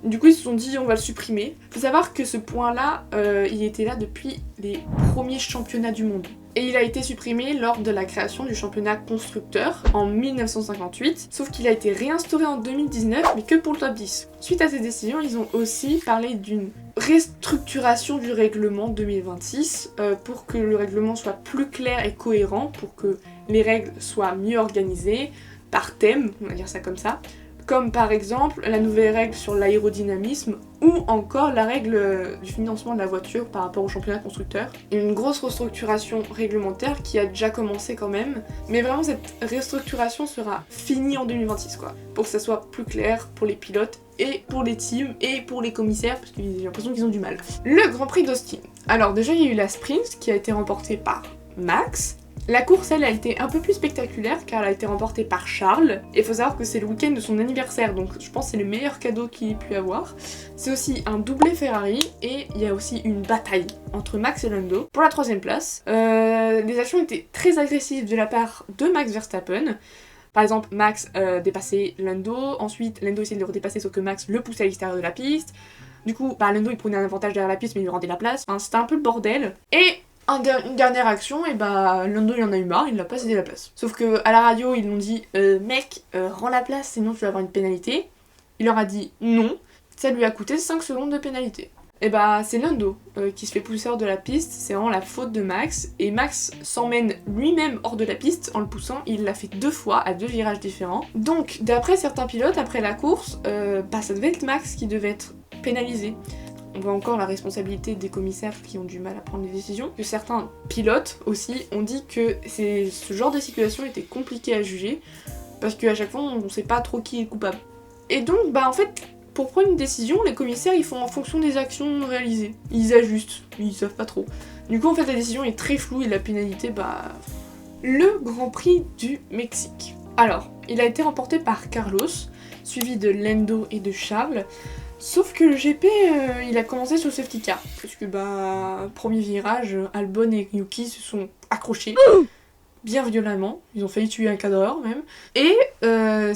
Du coup ils se sont dit on va le supprimer. Faut savoir que ce point là, il était là depuis les premiers championnats du monde. Et il a été supprimé lors de la création du championnat constructeur en 1958, sauf qu'il a été réinstauré en 2019 mais que pour le top 10. Suite à ces décisions, ils ont aussi parlé d'une restructuration du règlement 2026 pour que le règlement soit plus clair et cohérent, pour que les règles soient mieux organisées, par thème, on va dire ça comme ça. Comme par exemple la nouvelle règle sur l'aérodynamisme ou encore la règle du financement de la voiture par rapport au championnat constructeur. Une grosse restructuration réglementaire qui a déjà commencé quand même, mais vraiment cette restructuration sera finie en 2026 quoi, pour que ça soit plus clair pour les pilotes et pour les teams et pour les commissaires parce que j'ai l'impression qu'ils ont du mal. Le Grand Prix d'Austin. Alors déjà il y a eu la sprint qui a été remportée par Max. La course, elle, a été un peu plus spectaculaire car elle a été remportée par Charles. Et il faut savoir que c'est le week-end de son anniversaire, donc je pense que c'est le meilleur cadeau qu'il ait pu avoir. C'est aussi un doublé Ferrari et il y a aussi une bataille entre Max et Lando pour la 3ème place. Les actions étaient très agressives de la part de Max Verstappen. Par exemple, Max dépassait Lando, ensuite Lando essayait de le redépasser sauf que Max le poussait à l'extérieur de la piste. Du coup, Lando il prenait un avantage derrière la piste mais il lui rendait la place. Enfin, c'était un peu le bordel. Et une dernière action, et Lando il en a eu marre, il n'a pas cédé la place. Sauf que à la radio ils l'ont dit mec, rends la place sinon tu vas avoir une pénalité. Il leur a dit non, ça lui a coûté 5 secondes de pénalité. Et c'est Lando qui se fait pousser hors de la piste, c'est vraiment la faute de Max. Et Max s'emmène lui-même hors de la piste en le poussant, il l'a fait 2 fois à 2 virages différents. Donc d'après certains pilotes, après la course, ça devait être Max qui devait être pénalisé. On voit encore la responsabilité des commissaires qui ont du mal à prendre des décisions. Que certains pilotes aussi ont dit que ce genre de situation était compliqué à juger parce qu'à chaque fois on ne sait pas trop qui est coupable. Et donc en fait pour prendre une décision les commissaires ils font en fonction des actions réalisées. Ils ajustent, ils savent pas trop. Du coup en fait la décision est très floue et la pénalité le Grand Prix du Mexique. Alors il a été remporté par Carlos, suivi de Lando et de Charles. Sauf que le GP, il a commencé sur safety car. Parce que premier virage, Albon et Yuki se sont accrochés bien violemment. Ils ont failli tuer un cadreur même. Et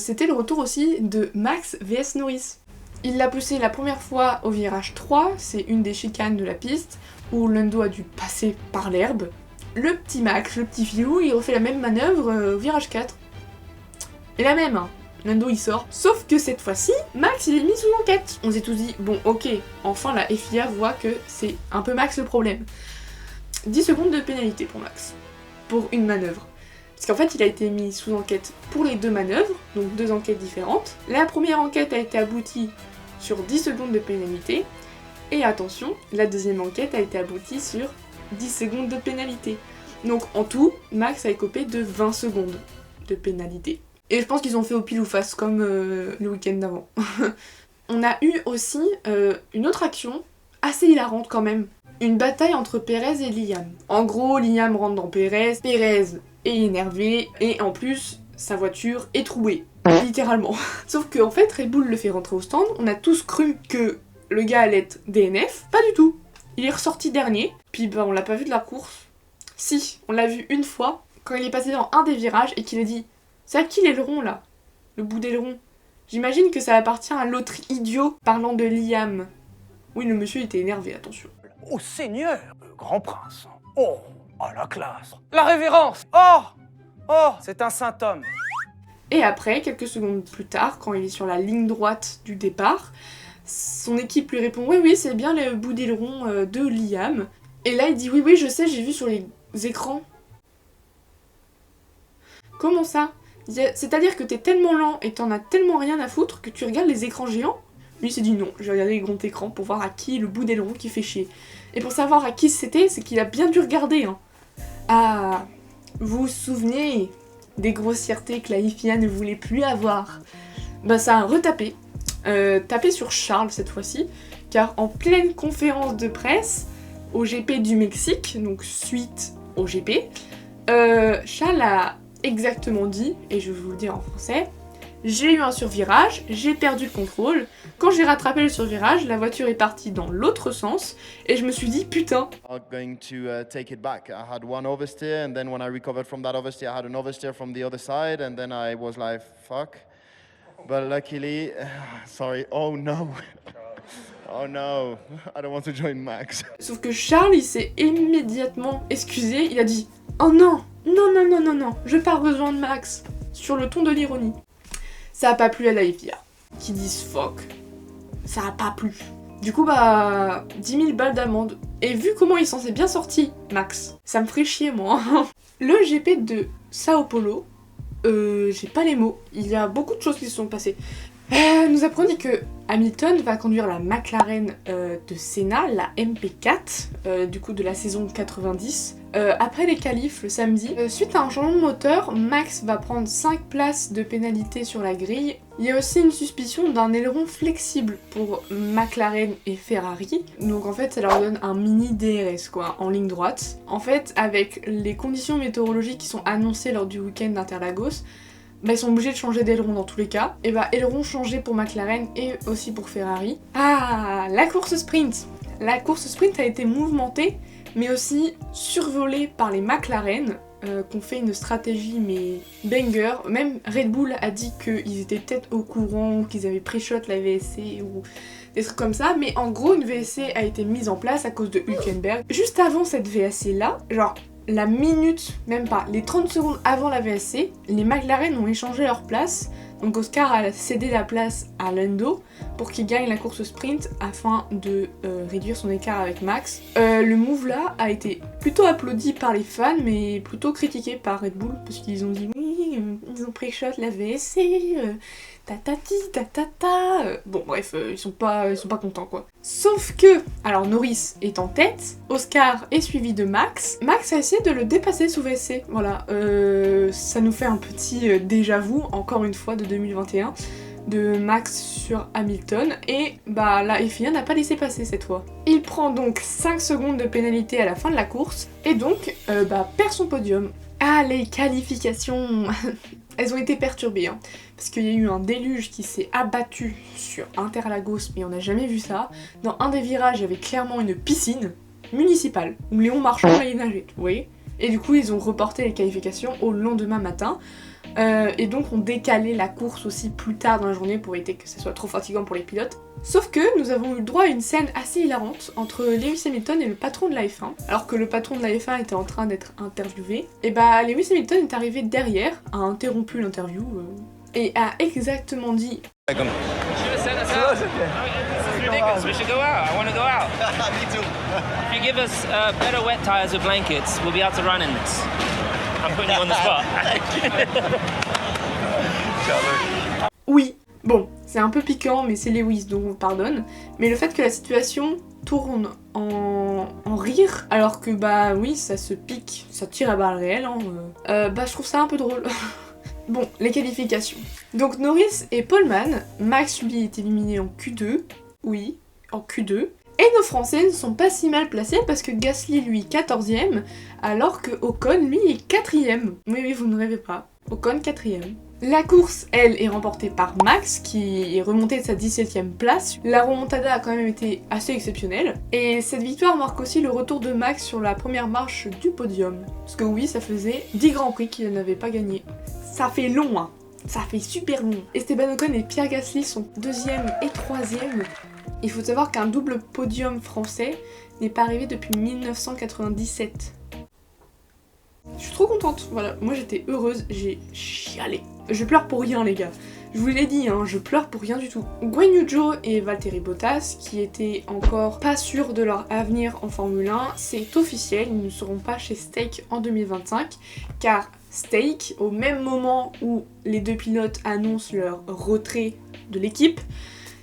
c'était le retour aussi de Max vs Norris. Il l'a poussé la première fois au virage 3, c'est une des chicanes de la piste, où Lando a dû passer par l'herbe. le petit Max, le petit filou, il refait la même manœuvre au virage 4. Et la même, hein. Lando il sort. Sauf que cette fois-ci, Max il est mis sous enquête. On s'est tous dit, bon ok, enfin la FIA voit que c'est un peu Max le problème. 10 secondes de pénalité pour Max. Pour une manœuvre. Parce qu'en fait il a été mis sous enquête pour les 2 manœuvres, donc 2 enquêtes différentes. La première enquête a été aboutie sur 10 secondes de pénalité. Et attention, la deuxième enquête a été aboutie sur 10 secondes de pénalité. Donc en tout, Max a écopé de 20 secondes de pénalité. Et je pense qu'ils ont fait au pile ou face comme le week-end d'avant. On a eu aussi une autre action assez hilarante quand même. Une bataille entre Pérez et Liam. En gros, Liam rentre dans Pérez, Pérez est énervé et en plus, sa voiture est trouée. Littéralement. Sauf qu'en fait, Red Bull le fait rentrer au stand. On a tous cru que le gars allait être DNF. Pas du tout. Il est ressorti dernier. Puis bah, on l'a pas vu de la course. Si, on l'a vu une fois quand il est passé dans un des virages et qu'il a dit « C'est à qui l'aileron là ? Le bout d'aileron ?» J'imagine que ça appartient à l'autre idiot parlant de Liam. Oui, le monsieur était énervé, attention. Oh Seigneur, grand prince. Oh, la classe. La révérence. Oh, c'est un saint homme. Et après, quelques secondes plus tard, quand il est sur la ligne droite du départ, son équipe lui répond « Oui, c'est bien le bout d'aileron de Liam. » Et là, il dit « Oui, je sais, j'ai vu sur les écrans. » Comment ça ? C'est-à-dire que t'es tellement lent et t'en as tellement rien à foutre que tu regardes les écrans géants ? Lui s'est dit non, je vais regarder les grands écrans pour voir à qui le bout d'aileron qui fait chier. Et pour savoir à qui c'était, c'est qu'il a bien dû regarder. Hein. Ah, vous vous souvenez des grossièretés que la FIA ne voulait plus avoir ? Bah ça a retapé. Tapé sur Charles cette fois-ci, car en pleine conférence de presse au GP du Mexique, donc suite au GP, Charles a exactement dit, et je vais vous le dire en français, j'ai eu un survirage, j'ai perdu le contrôle, quand j'ai rattrapé le survirage, la voiture est partie dans l'autre sens, et je me suis dit putain. Going to take it back. I had one oversteer, and then when I recovered from that oversteer, I had an oversteer from the other side, and then I was like, fuck. But luckily, sorry, oh no. Oh no, I don't want to join Max. Sauf que Charles, il s'est immédiatement excusé, il a dit oh non, non, je pars rejoindre Max, sur le ton de l'ironie. Ça a pas plu à la FIA, qui disent fuck, ça a pas plu. Du coup bah, 10 000 balles d'amende. Et vu comment il s'en s'est bien sorti, Max, ça me ferait chier moi. Le GP de Sao Paulo, j'ai pas les mots, il y a beaucoup de choses qui se sont passées. Nous apprenons que Hamilton va conduire la McLaren de Senna, la MP4, du coup de la saison 90. Après les qualifs le samedi, suite à un changement de moteur, Max va prendre 5 places de pénalité sur la grille. Il y a aussi une suspicion d'un aileron flexible pour McLaren et Ferrari. Donc en fait ça leur donne un mini DRS quoi, en ligne droite. En fait avec les conditions météorologiques qui sont annoncées lors du week-end d'Interlagos, bah, ils sont obligés de changer d'aileron dans tous les cas. Et bah aileron changé pour McLaren et aussi pour Ferrari. Ah, la course sprint. La course sprint a été mouvementée, mais aussi survolée par les McLaren, qui ont fait une stratégie mais banger. Même Red Bull a dit qu'ils étaient peut-être au courant, qu'ils avaient pré-shot la VSC ou des trucs comme ça. Mais en gros, une VSC a été mise en place à cause de Hülkenberg. Juste avant cette VSC là, genre la minute, même pas, les 30 secondes avant la VSC, les McLaren ont échangé leur place. Donc Oscar a cédé la place à Lando pour qu'il gagne la course sprint afin de réduire son écart avec Max. Le move là a été plutôt applaudi par les fans mais plutôt critiqué par Red Bull parce qu'ils ont dit oui, ils ont pré-shot la VSC, tatati tatata. Bon bref, ils sont pas contents quoi. Sauf que, alors Norris est en tête, Oscar est suivi de Max. Max a essayé de le dépasser sous VSC, voilà. Ça nous fait un petit déjà vu, encore une fois, de 2021, de Max sur Hamilton. Et bah la FIA n'a pas laissé passer cette fois. Il prend donc 5 secondes de pénalité à la fin de la course, et donc perd son podium. Ah, les qualifications elles ont été perturbées, hein, parce qu'il y a eu un déluge qui s'est abattu sur Interlagos, mais on n'a jamais vu ça. Dans un des virages, il y avait clairement une piscine municipale, où Léon Marchand allait nager, vous voyez. Et du coup, ils ont reporté les qualifications au lendemain matin. et donc ont décalé la course aussi plus tard dans la journée pour éviter que ce soit trop fatigant pour les pilotes. Sauf que nous avons eu le droit à une scène assez hilarante entre Lewis Hamilton et le patron de la F1. Alors que le patron de la F1 était en train d'être interviewé, et bah Lewis Hamilton est arrivé derrière, a interrompu l'interview et a exactement dit ridiculous. We should go out. I want to go out. Me too. If you give us better wet tires with blankets, we'll be able to run in this. I'm putting you on the spot. Oui, bon, c'est un peu piquant, mais c'est Lewis, donc on pardonne. Mais le fait que la situation tourne en rire, alors que bah oui, ça se pique, ça tire à balles réelles, bah je trouve ça un peu drôle. Bon, les qualifications. Donc Norris et Poleman, Max lui est éliminé en Q2, oui, en Q2. Et nos Français ne sont pas si mal placés parce que Gasly lui 14ème, alors que Ocon lui est 4ème. Oui, vous ne rêvez pas. Ocon 4ème. La course, elle, est remportée par Max, qui est remonté de sa 17ème place. La remontada a quand même été assez exceptionnelle. Et cette victoire marque aussi le retour de Max sur la première marche du podium. Parce que oui, ça faisait 10 Grands Prix qu'il n'avait pas gagné. Ça fait long, hein. Ça fait super long. Esteban Ocon et Pierre Gasly sont 2ème et 3ème. Il faut savoir qu'un double podium français n'est pas arrivé depuis 1997. Je suis trop contente, voilà, moi j'étais heureuse, j'ai chialé. Je pleure pour rien les gars, je vous l'ai dit, hein, je pleure pour rien du tout. Guan Yu Zhou et Valtteri Bottas, qui étaient encore pas sûrs de leur avenir en Formule 1, c'est officiel, ils ne seront pas chez Stake en 2025, car Stake, au même moment où les deux pilotes annoncent leur retrait de l'équipe,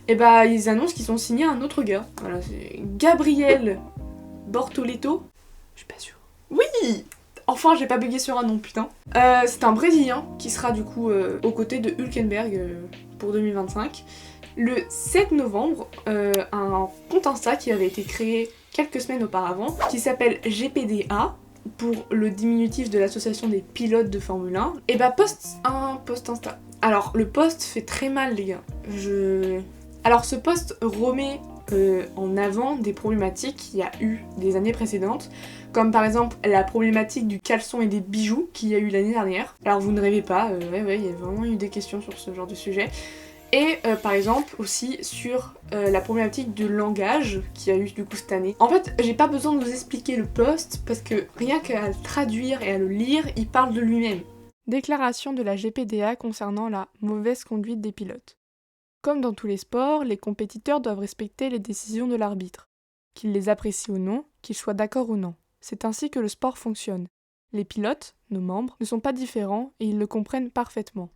et bah ils annoncent qu'ils ont signé un autre gars. Voilà, c'est Gabriel Bortoleto. Je suis pas sûre. Oui! Enfin, j'ai pas bugué sur un nom, putain. C'est un Brésilien qui sera du coup aux côtés de Hülkenberg pour 2025. Le 7 novembre, un compte Insta qui avait été créé quelques semaines auparavant, qui s'appelle GPDA, pour le diminutif de l'association des pilotes de Formule 1, et bah poste un post Insta. Alors, le post fait très mal, les gars. Alors, ce post remet en avant des problématiques qu'il y a eu des années précédentes, comme par exemple la problématique du caleçon et des bijoux qu'il y a eu l'année dernière. Alors vous ne rêvez pas, ouais, il y a vraiment eu des questions sur ce genre de sujet. Et par exemple aussi sur la problématique de langage qu'il y a eu du coup cette année. En fait, j'ai pas besoin de vous expliquer le post parce que rien qu'à le traduire et à le lire, il parle de lui-même. Déclaration de la GPDA concernant la mauvaise conduite des pilotes. Comme dans tous les sports, les compétiteurs doivent respecter les décisions de l'arbitre, qu'ils les apprécient ou non, qu'ils soient d'accord ou non. C'est ainsi que le sport fonctionne. Les pilotes, nos membres, ne sont pas différents et ils le comprennent parfaitement.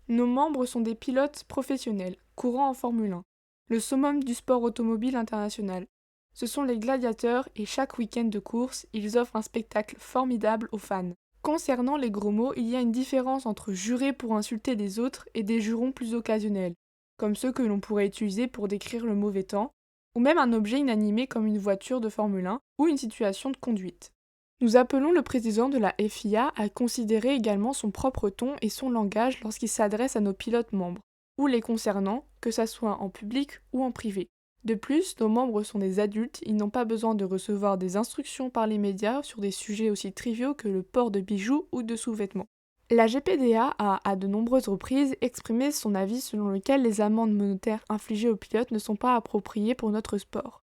Nos membres sont des pilotes professionnels, courant en Formule 1, le summum du sport automobile international. Ce sont les gladiateurs et chaque week-end de course, ils offrent un spectacle formidable aux fans. Concernant les gros mots, il y a une différence entre jurer pour insulter les autres et des jurons plus occasionnels, comme ceux que l'on pourrait utiliser pour décrire le mauvais temps, ou même un objet inanimé comme une voiture de Formule 1 ou une situation de conduite. Nous appelons le président de la FIA à considérer également son propre ton et son langage lorsqu'il s'adresse à nos pilotes membres, ou les concernant, que ça soit en public ou en privé. De plus, nos membres sont des adultes, ils n'ont pas besoin de recevoir des instructions par les médias sur des sujets aussi triviaux que le port de bijoux ou de sous-vêtements. La GPDA a, à de nombreuses reprises, exprimé son avis selon lequel les amendes monétaires infligées aux pilotes ne sont pas appropriées pour notre sport.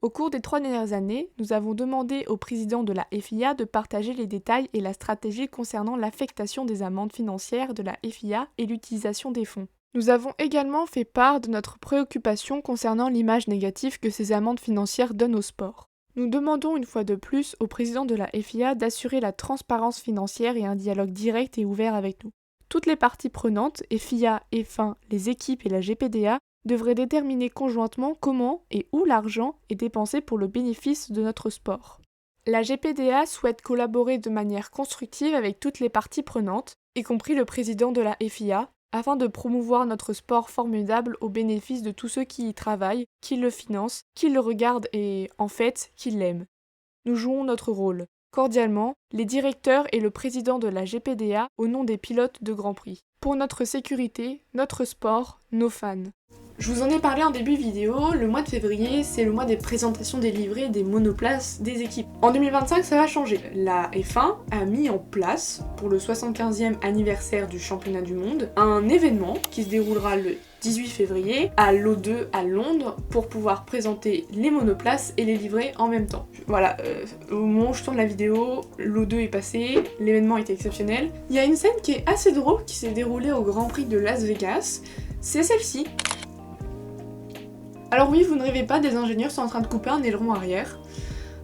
Au cours des 3 dernières années, nous avons demandé au président de la FIA de partager les détails et la stratégie concernant l'affectation des amendes financières de la FIA et l'utilisation des fonds. Nous avons également fait part de notre préoccupation concernant l'image négative que ces amendes financières donnent au sport. Nous demandons une fois de plus au président de la FIA d'assurer la transparence financière et un dialogue direct et ouvert avec nous. Toutes les parties prenantes, FIA, F1, les équipes et la GPDA, devraient déterminer conjointement comment et où l'argent est dépensé pour le bénéfice de notre sport. La GPDA souhaite collaborer de manière constructive avec toutes les parties prenantes, y compris le président de la FIA, afin de promouvoir notre sport formidable au bénéfice de tous ceux qui y travaillent, qui le financent, qui le regardent et, en fait, qui l'aiment. Nous jouons notre rôle. Cordialement, les directeurs et le président de la GPDA au nom des pilotes de Grand Prix. Pour notre sécurité, notre sport, nos fans. Je vous en ai parlé en début de vidéo, le mois de février, c'est le mois des présentations des livrets des monoplaces des équipes. En 2025, ça va changer. La F1 a mis en place, pour le 75e anniversaire du championnat du monde, un événement qui se déroulera le 18 février à l'O2 à Londres pour pouvoir présenter les monoplaces et les livrets en même temps. Voilà, au moment où je tourne la vidéo, l'O2 est passé, l'événement était exceptionnel. Il y a une scène qui est assez drôle qui s'est déroulée au Grand Prix de Las Vegas, c'est celle-ci. Alors oui, vous ne rêvez pas, des ingénieurs sont en train de couper un aileron arrière.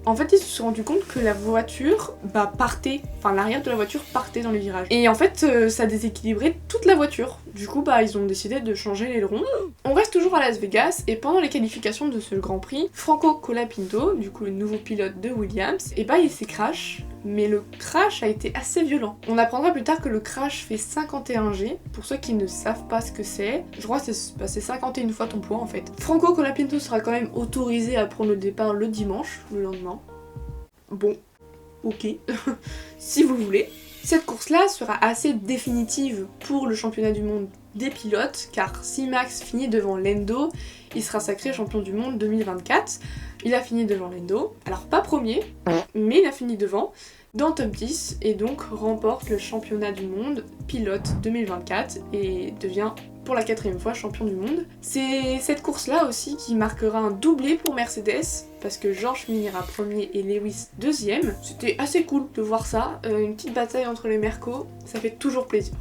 En fait, ils se sont rendus compte que la voiture partait, enfin l'arrière de la voiture partait dans les virages. Et en fait, ça déséquilibrait toute la voiture. Du coup, ils ont décidé de changer l'aileron. On reste toujours à Las Vegas, et pendant les qualifications de ce Grand Prix, Franco Colapinto, du coup le nouveau pilote de Williams, il s'est crash, mais le crash a été assez violent. On apprendra plus tard que le crash fait 51 G, pour ceux qui ne savent pas ce que c'est, je crois que c'est 51 fois ton poids en fait. Franco Colapinto sera quand même autorisé à prendre le départ le dimanche, le lendemain. Bon, ok, si vous voulez. Cette course-là sera assez définitive pour le championnat du monde des pilotes, car si Max finit devant Lando, il sera sacré champion du monde 2024. Il a fini devant Lando, alors pas premier, mais il a fini devant, dans le top 10, et donc remporte le championnat du monde pilote 2024 et devient pour la 4e fois champion du monde. C'est cette course-là aussi qui marquera un doublé pour Mercedes, parce que George finira premier et Lewis 2e. C'était assez cool de voir ça, une petite bataille entre les Mercos, ça fait toujours plaisir.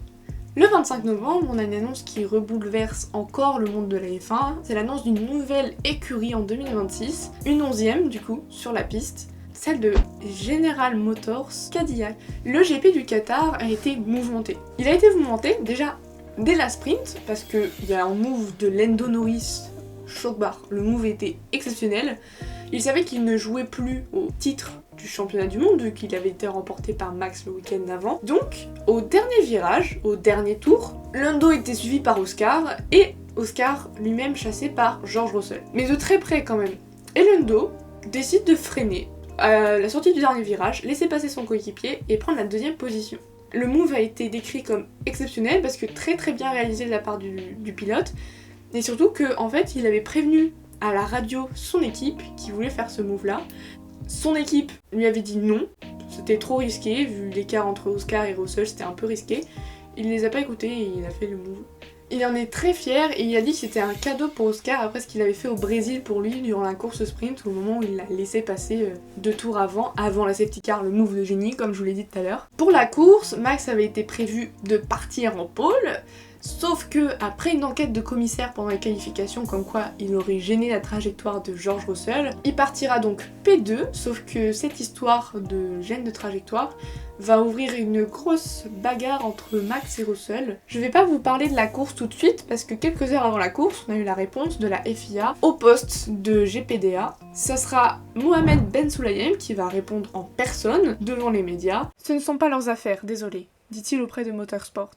Le 25 novembre, on a une annonce qui rebouleverse encore le monde de la F1, c'est l'annonce d'une nouvelle écurie en 2026, une 11e du coup, sur la piste, celle de General Motors Cadillac. Le GP du Qatar a été mouvementé. Il a été mouvementé déjà dès la sprint, parce qu'il y a un move de Lando Norris, choc barre, le move était exceptionnel. Il savait qu'il ne jouait plus au titre du championnat du monde, vu qu'il avait été remporté par Max le week-end d'avant. Donc, au dernier virage, au dernier tour, Lando était suivi par Oscar, et Oscar lui-même chassé par George Russell. Mais de très près quand même. Et Lando décide de freiner à la sortie du dernier virage, laisser passer son coéquipier et prendre la 2e position. Le move a été décrit comme exceptionnel parce que très bien réalisé de la part du pilote, et surtout que en fait il avait prévenu à la radio son équipe qui voulait faire ce move là. Son équipe lui avait dit non, c'était trop risqué, vu l'écart entre Oscar et Russell, c'était un peu risqué. Il les a pas écoutés et il a fait le move. Il en est très fier et il a dit que c'était un cadeau pour Oscar après ce qu'il avait fait au Brésil pour lui durant la course sprint, au moment où il l'a laissé passer 2 tours avant la safety car, le move de génie comme je vous l'ai dit tout à l'heure. Pour la course, Max avait été prévu de partir en pole, sauf que après une enquête de commissaire pendant les qualifications comme quoi il aurait gêné la trajectoire de George Russell, il partira donc P2, sauf que cette histoire de gêne de trajectoire va ouvrir une grosse bagarre entre Max et Russell. Je vais pas vous parler de la course tout de suite parce que quelques heures avant la course, on a eu la réponse de la FIA au poste de GPDA. Ça sera Mohamed Ben Sulayem qui va répondre en personne devant les médias. Ce ne sont pas leurs affaires, désolé, dit-il auprès de Motorsport.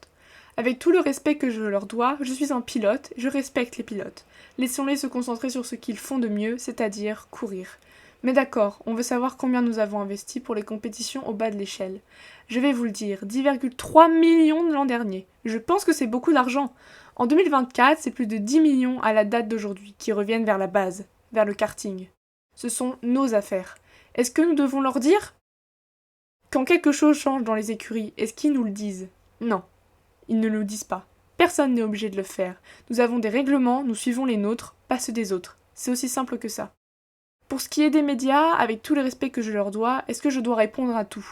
Avec tout le respect que je leur dois, je suis un pilote, je respecte les pilotes. Laissons-les se concentrer sur ce qu'ils font de mieux, c'est-à-dire courir. Mais d'accord, on veut savoir combien nous avons investi pour les compétitions au bas de l'échelle. Je vais vous le dire, 10,3 millions de l'an dernier. Je pense que c'est beaucoup d'argent. En 2024, c'est plus de 10 millions à la date d'aujourd'hui, qui reviennent vers la base, vers le karting. Ce sont nos affaires. Est-ce que nous devons leur dire ? Quand quelque chose change dans les écuries, est-ce qu'ils nous le disent ? Non, ils ne le disent pas. Personne n'est obligé de le faire. Nous avons des règlements, nous suivons les nôtres, pas ceux des autres. C'est aussi simple que ça. Pour ce qui est des médias, avec tout le respect que je leur dois, est-ce que je dois répondre à tout ?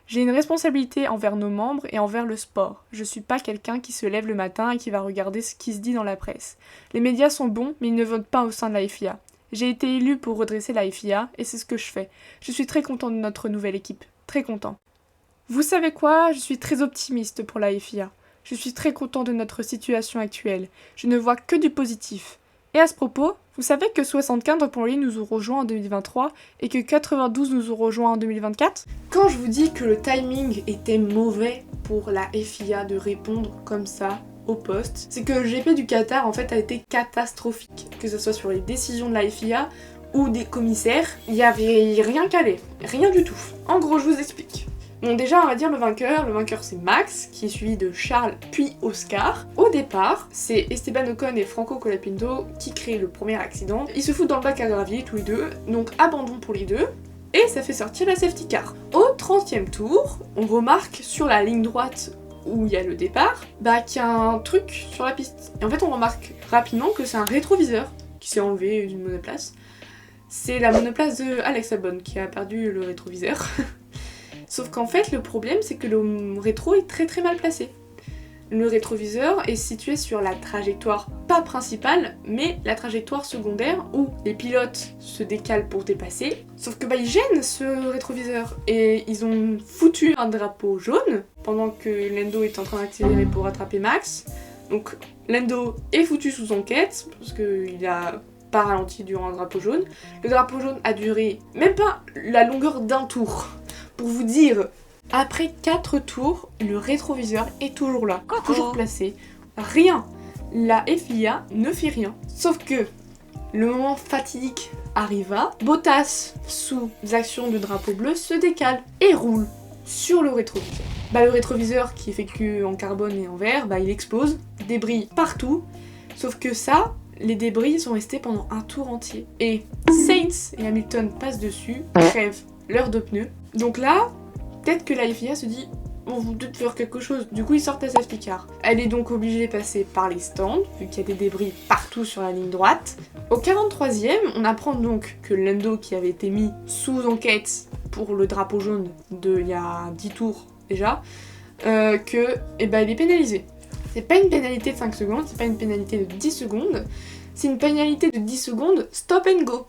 J'ai une responsabilité envers nos membres et envers le sport. Je suis pas quelqu'un qui se lève le matin et qui va regarder ce qui se dit dans la presse. Les médias sont bons, mais ils ne votent pas au sein de la FIA. J'ai été élu pour redresser la FIA, et c'est ce que je fais. Je suis très content de notre nouvelle équipe. Très content. Vous savez quoi ? Je suis très optimiste pour la FIA. Je suis très content de notre situation actuelle. Je ne vois que du positif. Et à ce propos, vous savez que 75 employés nous ont rejoints en 2023 et que 92 nous ont rejoints en 2024 ? Quand je vous dis que le timing était mauvais pour la FIA de répondre comme ça au poste, c'est que le GP du Qatar en fait a été catastrophique. Que ce soit sur les décisions de la FIA ou des commissaires, il y avait rien calé, rien du tout. En gros, je vous explique. Bon, déjà, on va dire le vainqueur. Le vainqueur, c'est Max, qui est suivi de Charles, puis Oscar. Au départ, c'est Esteban Ocon et Franco Colapinto qui créent le premier accident. Ils se foutent dans le bac à gravier, tous les deux, donc abandon pour les deux. Et ça fait sortir la safety car. Au 30e tour, on remarque sur la ligne droite où il y a le départ, qu'il y a un truc sur la piste. Et en fait, on remarque rapidement que c'est un rétroviseur qui s'est enlevé d'une monoplace. C'est la monoplace de Alex Albon qui a perdu le rétroviseur. Sauf qu'en fait, le problème, c'est que le rétro est très mal placé. Le rétroviseur est situé sur la trajectoire, pas principale, mais la trajectoire secondaire où les pilotes se décalent pour dépasser. Sauf que ils gênent ce rétroviseur et ils ont foutu un drapeau jaune pendant que Lando est en train d'accélérer pour rattraper Max. Donc Lando est foutu sous enquête parce qu'il a pas ralenti durant un drapeau jaune. Le drapeau jaune a duré même pas la longueur d'un tour. Pour vous dire, après 4 tours, le rétroviseur est toujours là, toujours placé. Rien. La FIA ne fait rien. Sauf que le moment fatidique arriva. Bottas, sous action de drapeau bleu, se décale et roule sur le rétroviseur. Le rétroviseur, qui est fait que en carbone et en verre, il explose. Débris partout. Sauf que ça, les débris sont restés pendant un tour entier. Et Sainz et Hamilton passent dessus, crèvent leurs 2 pneus. Donc là, peut-être que la FIA se dit vous devez faire quelque chose. Du coup, ils sortent la safety car. Elle est donc obligée de passer par les stands, vu qu'il y a des débris partout sur la ligne droite. Au 43e, on apprend donc que Lando, qui avait été mis sous enquête pour le drapeau jaune il y a 10 tours déjà, il est pénalisé. C'est pas une pénalité de 5 secondes, c'est pas une pénalité de 10 secondes, c'est une pénalité de 10 secondes stop and go.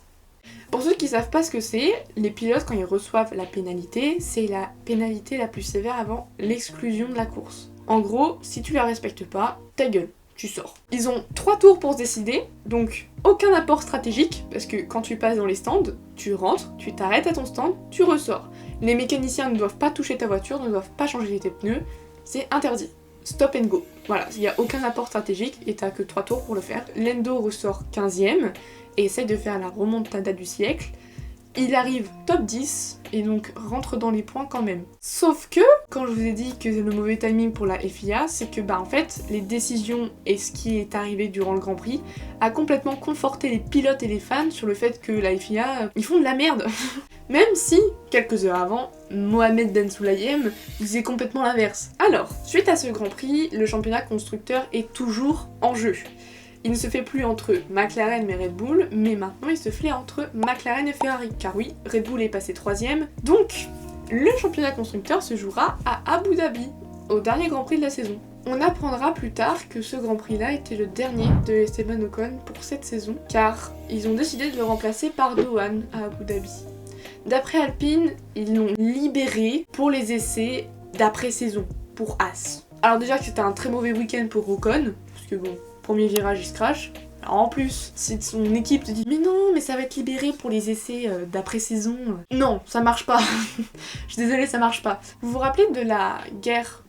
Pour ceux qui savent pas ce que c'est, les pilotes quand ils reçoivent la pénalité, c'est la pénalité la plus sévère avant l'exclusion de la course. En gros, si tu la respectes pas, ta gueule, tu sors. Ils ont 3 tours pour se décider, donc aucun apport stratégique, parce que quand tu passes dans les stands, tu rentres, tu t'arrêtes à ton stand, tu ressors. Les mécaniciens ne doivent pas toucher ta voiture, ne doivent pas changer tes pneus, c'est interdit. Stop and go. Voilà, il n'y a aucun apport stratégique et t'as que 3 tours pour le faire. Lando ressort 15e et essaye de faire la remontada du siècle. Il arrive top 10 et donc rentre dans les points quand même. Sauf que, quand je vous ai dit que c'est le mauvais timing pour la FIA, c'est que en fait, les décisions et ce qui est arrivé durant le Grand Prix a complètement conforté les pilotes et les fans sur le fait que la FIA, ils font de la merde. Même si, quelques heures avant, Mohamed Ben Sulayem disait complètement l'inverse. Alors, suite à ce Grand Prix, le championnat constructeur est toujours en jeu. Il ne se fait plus entre McLaren et Red Bull, mais maintenant il se fait entre McLaren et Ferrari. Car oui, Red Bull est passé 3e, donc le championnat constructeur se jouera à Abu Dhabi, au dernier Grand Prix de la saison. On apprendra plus tard que ce Grand Prix-là était le dernier de Esteban Ocon pour cette saison, car ils ont décidé de le remplacer par Dohan à Abu Dhabi. D'après Alpine, ils l'ont libéré pour les essais d'après-saison, pour As. Alors déjà que c'était un très mauvais week-end pour Ocon, parce que bon, premier virage il se crache. Alors en plus, si son équipe te dit mais non, mais ça va être libéré pour les essais d'après-saison. Non, ça marche pas. Je suis désolée, ça marche pas. Vous vous rappelez de la guerre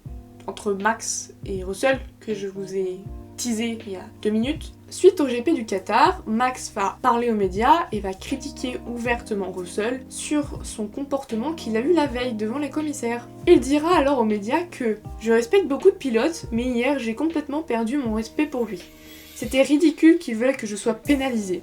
entre Max et Russell que je vous ai teasé il y a 2 minutes? Suite au GP du Qatar, Max va parler aux médias et va critiquer ouvertement Russell sur son comportement qu'il a eu la veille devant les commissaires. Il dira alors aux médias que « Je respecte beaucoup de pilotes, mais hier j'ai complètement perdu mon respect pour lui. C'était ridicule qu'il veuille que je sois pénalisé.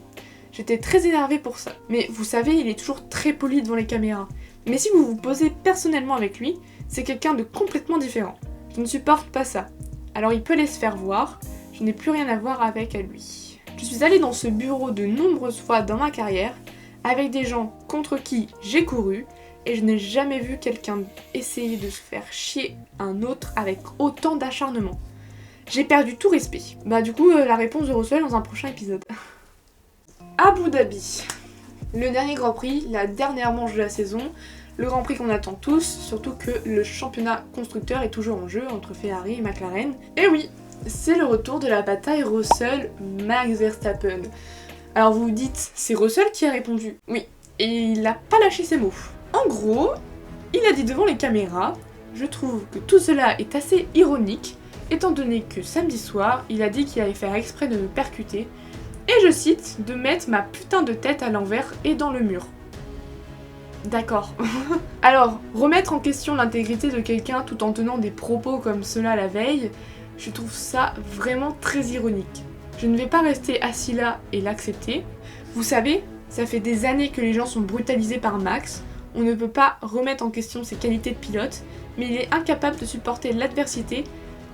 J'étais très énervé pour ça. Mais vous savez, il est toujours très poli devant les caméras. Mais si vous vous posez personnellement avec lui, c'est quelqu'un de complètement différent. Je ne supporte pas ça. Alors il peut les se faire voir. Je n'ai plus rien à voir avec à lui. Je suis allée dans ce bureau de nombreuses fois dans ma carrière, avec des gens contre qui j'ai couru, et je n'ai jamais vu quelqu'un essayer de se faire chier un autre avec autant d'acharnement. J'ai perdu tout respect. Du coup, la réponse de Russell dans un prochain épisode. Abu Dhabi. Le dernier Grand Prix, la dernière manche de la saison, le Grand Prix qu'on attend tous, surtout que le championnat constructeur est toujours en jeu entre Ferrari et McLaren. Et oui, c'est le retour de la bataille Russell-Max Verstappen. Alors vous vous dites, c'est Russell qui a répondu. Oui, et il n'a pas lâché ses mots. En gros, il a dit devant les caméras, je trouve que tout cela est assez ironique, étant donné que samedi soir, il a dit qu'il allait faire exprès de me percuter, et je cite, de mettre ma putain de tête à l'envers et dans le mur. D'accord. Alors, remettre en question l'intégrité de quelqu'un tout en tenant des propos comme cela la veille, je trouve ça vraiment très ironique. Je ne vais pas rester assis là et l'accepter. Vous savez, ça fait des années que les gens sont brutalisés par Max, on ne peut pas remettre en question ses qualités de pilote, mais il est incapable de supporter l'adversité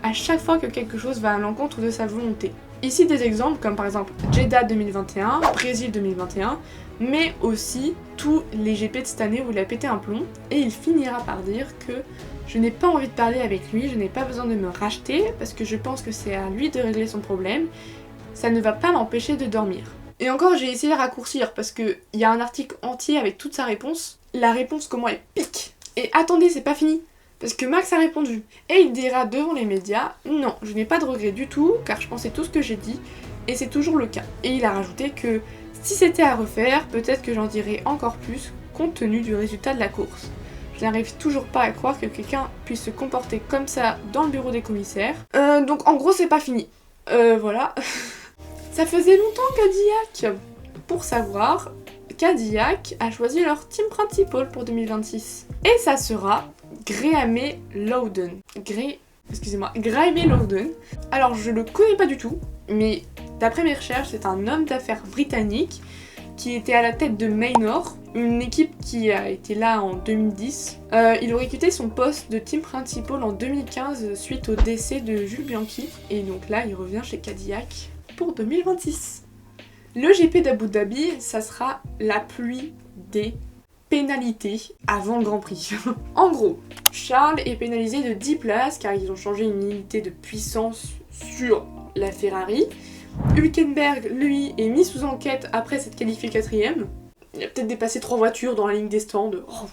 à chaque fois que quelque chose va à l'encontre de sa volonté. Ici des exemples comme par exemple Jeddah 2021, Brésil 2021, mais aussi tous les GP de cette année où il a pété un plomb, et il finira par dire que je n'ai pas envie de parler avec lui, je n'ai pas besoin de me racheter parce que je pense que c'est à lui de régler son problème, ça ne va pas m'empêcher de dormir. Et encore j'ai essayé de raccourcir parce qu'il y a un article entier avec toute sa réponse, la réponse comment elle pique. Et attendez, c'est pas fini, parce que Max a répondu, et il dira devant les médias, non, je n'ai pas de regret du tout, car je pensais tout ce que j'ai dit, et c'est toujours le cas. Et il a rajouté que si c'était à refaire, peut-être que j'en dirais encore plus, compte tenu du résultat de la course. Je n'arrive toujours pas à croire que quelqu'un puisse se comporter comme ça dans le bureau des commissaires. Donc en gros c'est pas fini. Voilà. Ça faisait longtemps Cadillac. Pour savoir, Cadillac a choisi leur team principal pour 2026. Et ça sera Graeme Lowdon. Graeme Lowdon. Alors je le connais pas du tout, mais d'après mes recherches, c'est un homme d'affaires britannique qui était à la tête de Maynor, une équipe qui a été là en 2010. Il aurait quitté son poste de team principal en 2015 suite au décès de Jules Bianchi, et donc là il revient chez Cadillac pour 2026. Le GP d'Abu Dhabi, ça sera la pluie des pénalités avant le Grand Prix. En gros, Charles est pénalisé de 10 places car ils ont changé une unité de puissance sur la Ferrari. Hülkenberg, lui, est mis sous enquête après s'être qualifié 4ème. Il a peut-être dépassé 3 voitures dans la ligne des stands. Oh.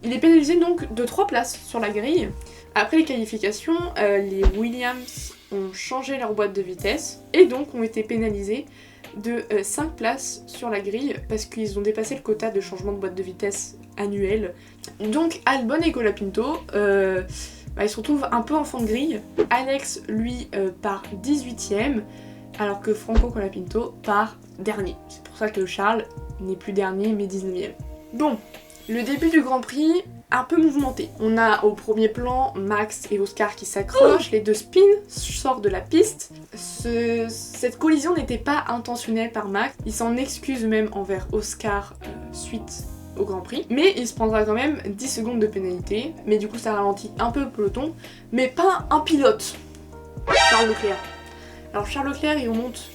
Il est pénalisé donc de 3 places sur la grille. Après les qualifications, les Williams ont changé leur boîte de vitesse et donc ont été pénalisés de 5 places sur la grille parce qu'ils ont dépassé le quota de changement de boîte de vitesse annuel. Donc Albon et Colapinto, ils se retrouvent un peu en fond de grille. Alex, lui, part 18ème, alors que Franco Colapinto part dernier. C'est pour ça que Charles n'est plus dernier mais 19ème. Bon, le début du Grand Prix, un peu mouvementé. On a au premier plan Max et Oscar qui s'accrochent, les deux spins sortent de la piste. Cette collision n'était pas intentionnelle par Max, il s'en excuse même envers Oscar suite au Grand Prix, mais il se prendra quand même 10 secondes de pénalité, mais du coup ça ralentit un peu le peloton, mais pas un pilote, Charles Leclerc. Alors Charles Leclerc il remonte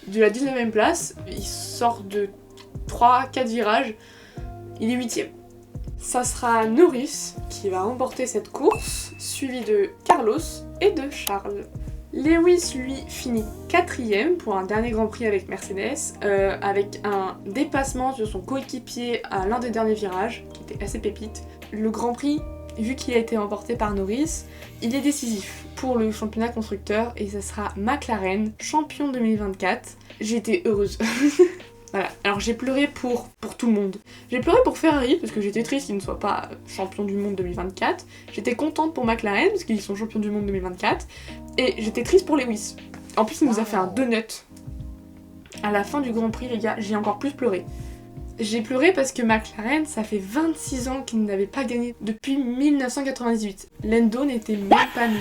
de la 19ème place, il sort de 3-4 virages, il est 8ème. Ça sera Norris qui va remporter cette course, suivi de Carlos et de Charles. Lewis, lui, finit 4ème pour un dernier Grand Prix avec Mercedes, avec un dépassement sur son coéquipier à l'un des derniers virages, qui était assez pépite. Le Grand Prix, vu qu'il a été remporté par Norris, il est décisif pour le championnat constructeur et ça sera McLaren, champion 2024. J'ai été heureuse. Voilà, alors j'ai pleuré pour tout le monde. J'ai pleuré pour Ferrari parce que j'étais triste qu'ils ne soient pas champions du monde 2024. J'étais contente pour McLaren parce qu'ils sont champions du monde 2024. Et j'étais triste pour Lewis. En plus, il nous a fait un donut. À la fin du Grand Prix, les gars, j'ai encore plus pleuré. J'ai pleuré parce que McLaren, ça fait 26 ans qu'ils n'avaient pas gagné depuis 1998. Lando n'était même pas né.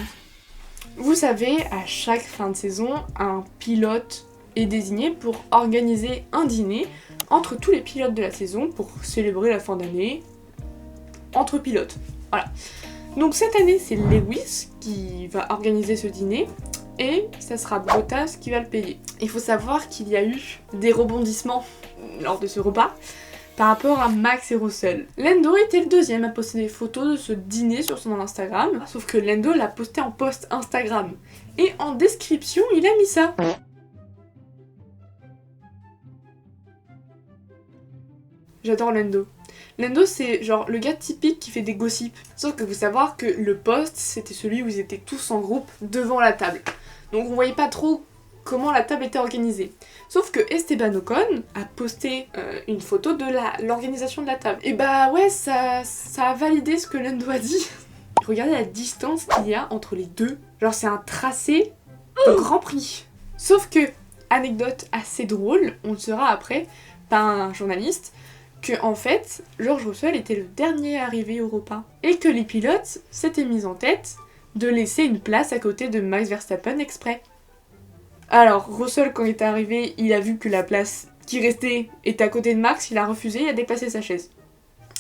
Vous savez, à chaque fin de saison, un pilote est désigné pour organiser un dîner entre tous les pilotes de la saison pour célébrer la fin d'année entre pilotes. Voilà. Donc cette année, c'est Lewis qui va organiser ce dîner et ça sera Bottas qui va le payer. Il faut savoir qu'il y a eu des rebondissements lors de ce repas par rapport à Max et Russell. Lando était le deuxième à poster des photos de ce dîner sur son Instagram, sauf que Lando l'a posté en post Instagram. Et en description, il a mis ça. J'adore Lando. Lando, c'est genre le gars typique qui fait des gossips. Sauf que vous savoir que le post, c'était celui où ils étaient tous en groupe devant la table. Donc on voyait pas trop comment la table était organisée. Sauf que Esteban Ocon a posté une photo de l'organisation de la table. Et bah ouais, ça a validé ce que Lando a dit. Regardez la distance qu'il y a entre les deux. Genre c'est un tracé de Grand Prix. Sauf que, anecdote assez drôle, on le saura après par un journaliste, que en fait, George Russell était le dernier arrivé Europa et que les pilotes s'étaient mis en tête de laisser une place à côté de Max Verstappen exprès. Alors, Russell, quand il est arrivé, il a vu que la place qui restait était à côté de Max, il a refusé, il a déplacé sa chaise.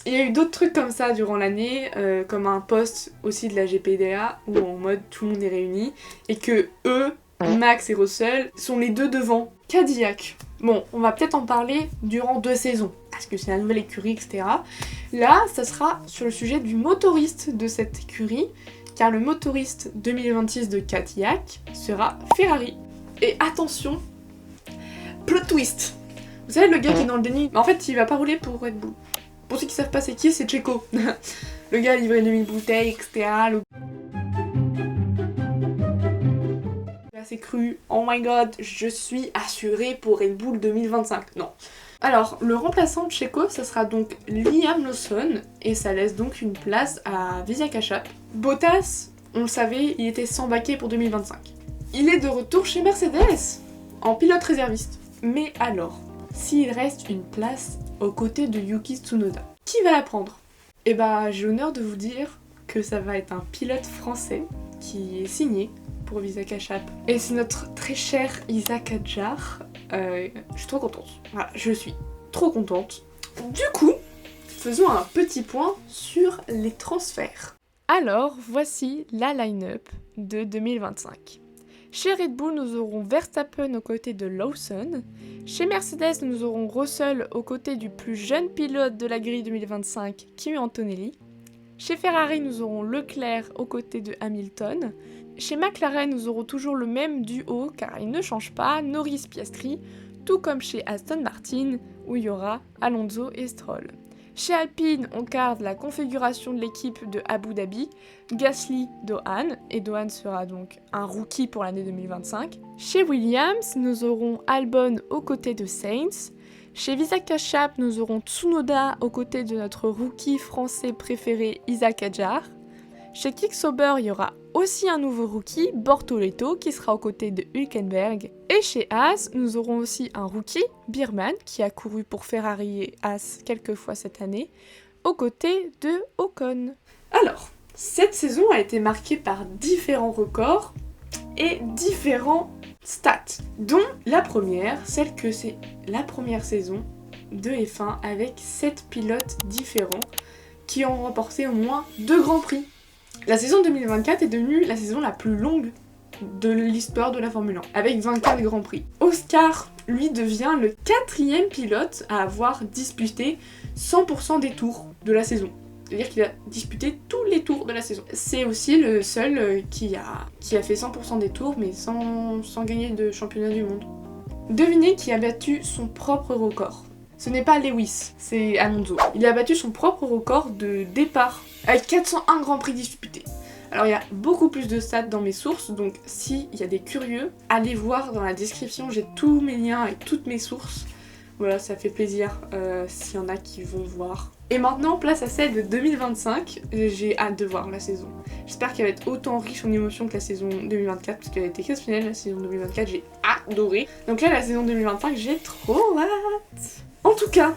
Il y a eu d'autres trucs comme ça durant l'année, comme un post aussi de la GPDA, où en mode tout le monde est réuni, et que eux, Max et Russell, sont les deux devant Cadillac. Bon, on va peut-être en parler durant 2 saisons, parce que c'est la nouvelle écurie, etc. Là, ça sera sur le sujet du motoriste de cette écurie, car le motoriste 2026 de Cadillac sera Ferrari. Et attention, plot twist. Vous savez, le gars qui est dans le déni, en fait, il va pas rouler pour Red Bull. Pour ceux qui savent pas c'est qui, c'est Checo. Le gars a livré 2000 bouteilles, etc. Là, c'est cru. Oh my god, je suis assurée pour Red Bull 2025. Non. Alors, le remplaçant de Checo, ça sera donc Liam Lawson, et ça laisse donc une place à Visa Kachap. Bottas, on le savait, il était sans baquet pour 2025. Il est de retour chez Mercedes, en pilote réserviste. Mais alors, s'il reste une place aux côtés de Yuki Tsunoda, qui va la prendre? Eh bah, j'ai l'honneur de vous dire que ça va être un pilote français qui est signé pour Visa Kachap. Et c'est notre très cher Isaac Hadjar. Je suis trop contente. Voilà, je suis trop contente. Du coup, faisons un petit point sur les transferts. Alors, voici la line-up de 2025. Chez Red Bull, nous aurons Verstappen aux côtés de Lawson. Chez Mercedes, nous aurons Russell aux côtés du plus jeune pilote de la grille 2025, Kimi Antonelli. Chez Ferrari, nous aurons Leclerc aux côtés de Hamilton. Chez McLaren, nous aurons toujours le même duo, car il ne change pas, Norris-Piastri, tout comme chez Aston Martin, où il y aura Alonso et Stroll. Chez Alpine, on garde la configuration de l'équipe de Abu Dhabi, Gasly, Dohan, et Dohan sera donc un rookie pour l'année 2025. Chez Williams, nous aurons Albon aux côtés de Sainz. Chez Visa Kachap, nous aurons Tsunoda aux côtés de notre rookie français préféré Isaac Hadjar. Chez Kick-Sauber, il y aura aussi un nouveau rookie, Bortoleto, qui sera aux côtés de Hülkenberg. Et chez Haas, nous aurons aussi un rookie, Biermann, qui a couru pour Ferrari et Haas quelques fois cette année, aux côtés de Ocon. Alors, cette saison a été marquée par différents records et différents stats, dont la première, celle que c'est la première saison de F1 avec 7 pilotes différents qui ont remporté au moins 2 grands prix. La saison 2024 est devenue la saison la plus longue de l'histoire de la Formule 1, avec 24 grands prix. Oscar, lui, devient le 4e pilote à avoir disputé 100% des tours de la saison. C'est-à-dire qu'il a disputé tous les tours de la saison. C'est aussi le seul qui a fait 100% des tours, mais sans gagner de championnat du monde. Devinez qui a battu son propre record. Ce n'est pas Lewis, c'est Alonso. Il a battu son propre record de départ, avec 401 grands prix disputés. Alors il y a beaucoup plus de stats dans mes sources, donc s'il y a des curieux, allez voir dans la description, j'ai tous mes liens avec toutes mes sources. Voilà, ça fait plaisir s'il y en a qui vont voir. Et maintenant, place à celle de 2025, j'ai hâte de voir la saison. J'espère qu'elle va être autant riche en émotions que la saison 2024, parce qu'elle a été exceptionnelle, la saison 2024, j'ai adoré. Donc là, la saison 2025, j'ai trop hâte. En tout cas,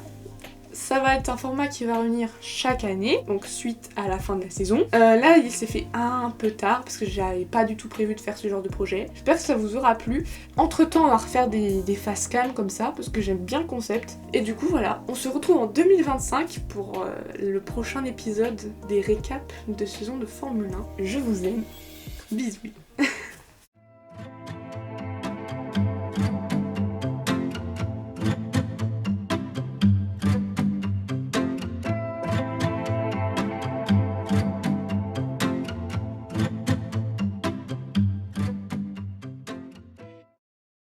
ça va être un format qui va revenir chaque année, donc suite à la fin de la saison. Là, il s'est fait un peu tard, parce que j'avais pas du tout prévu de faire ce genre de projet. J'espère que ça vous aura plu. Entre temps, on va refaire des face cam comme ça, parce que j'aime bien le concept. Et du coup, voilà, on se retrouve en 2025 pour le prochain épisode des récaps de saison de Formule 1. Je vous aime. Bisous.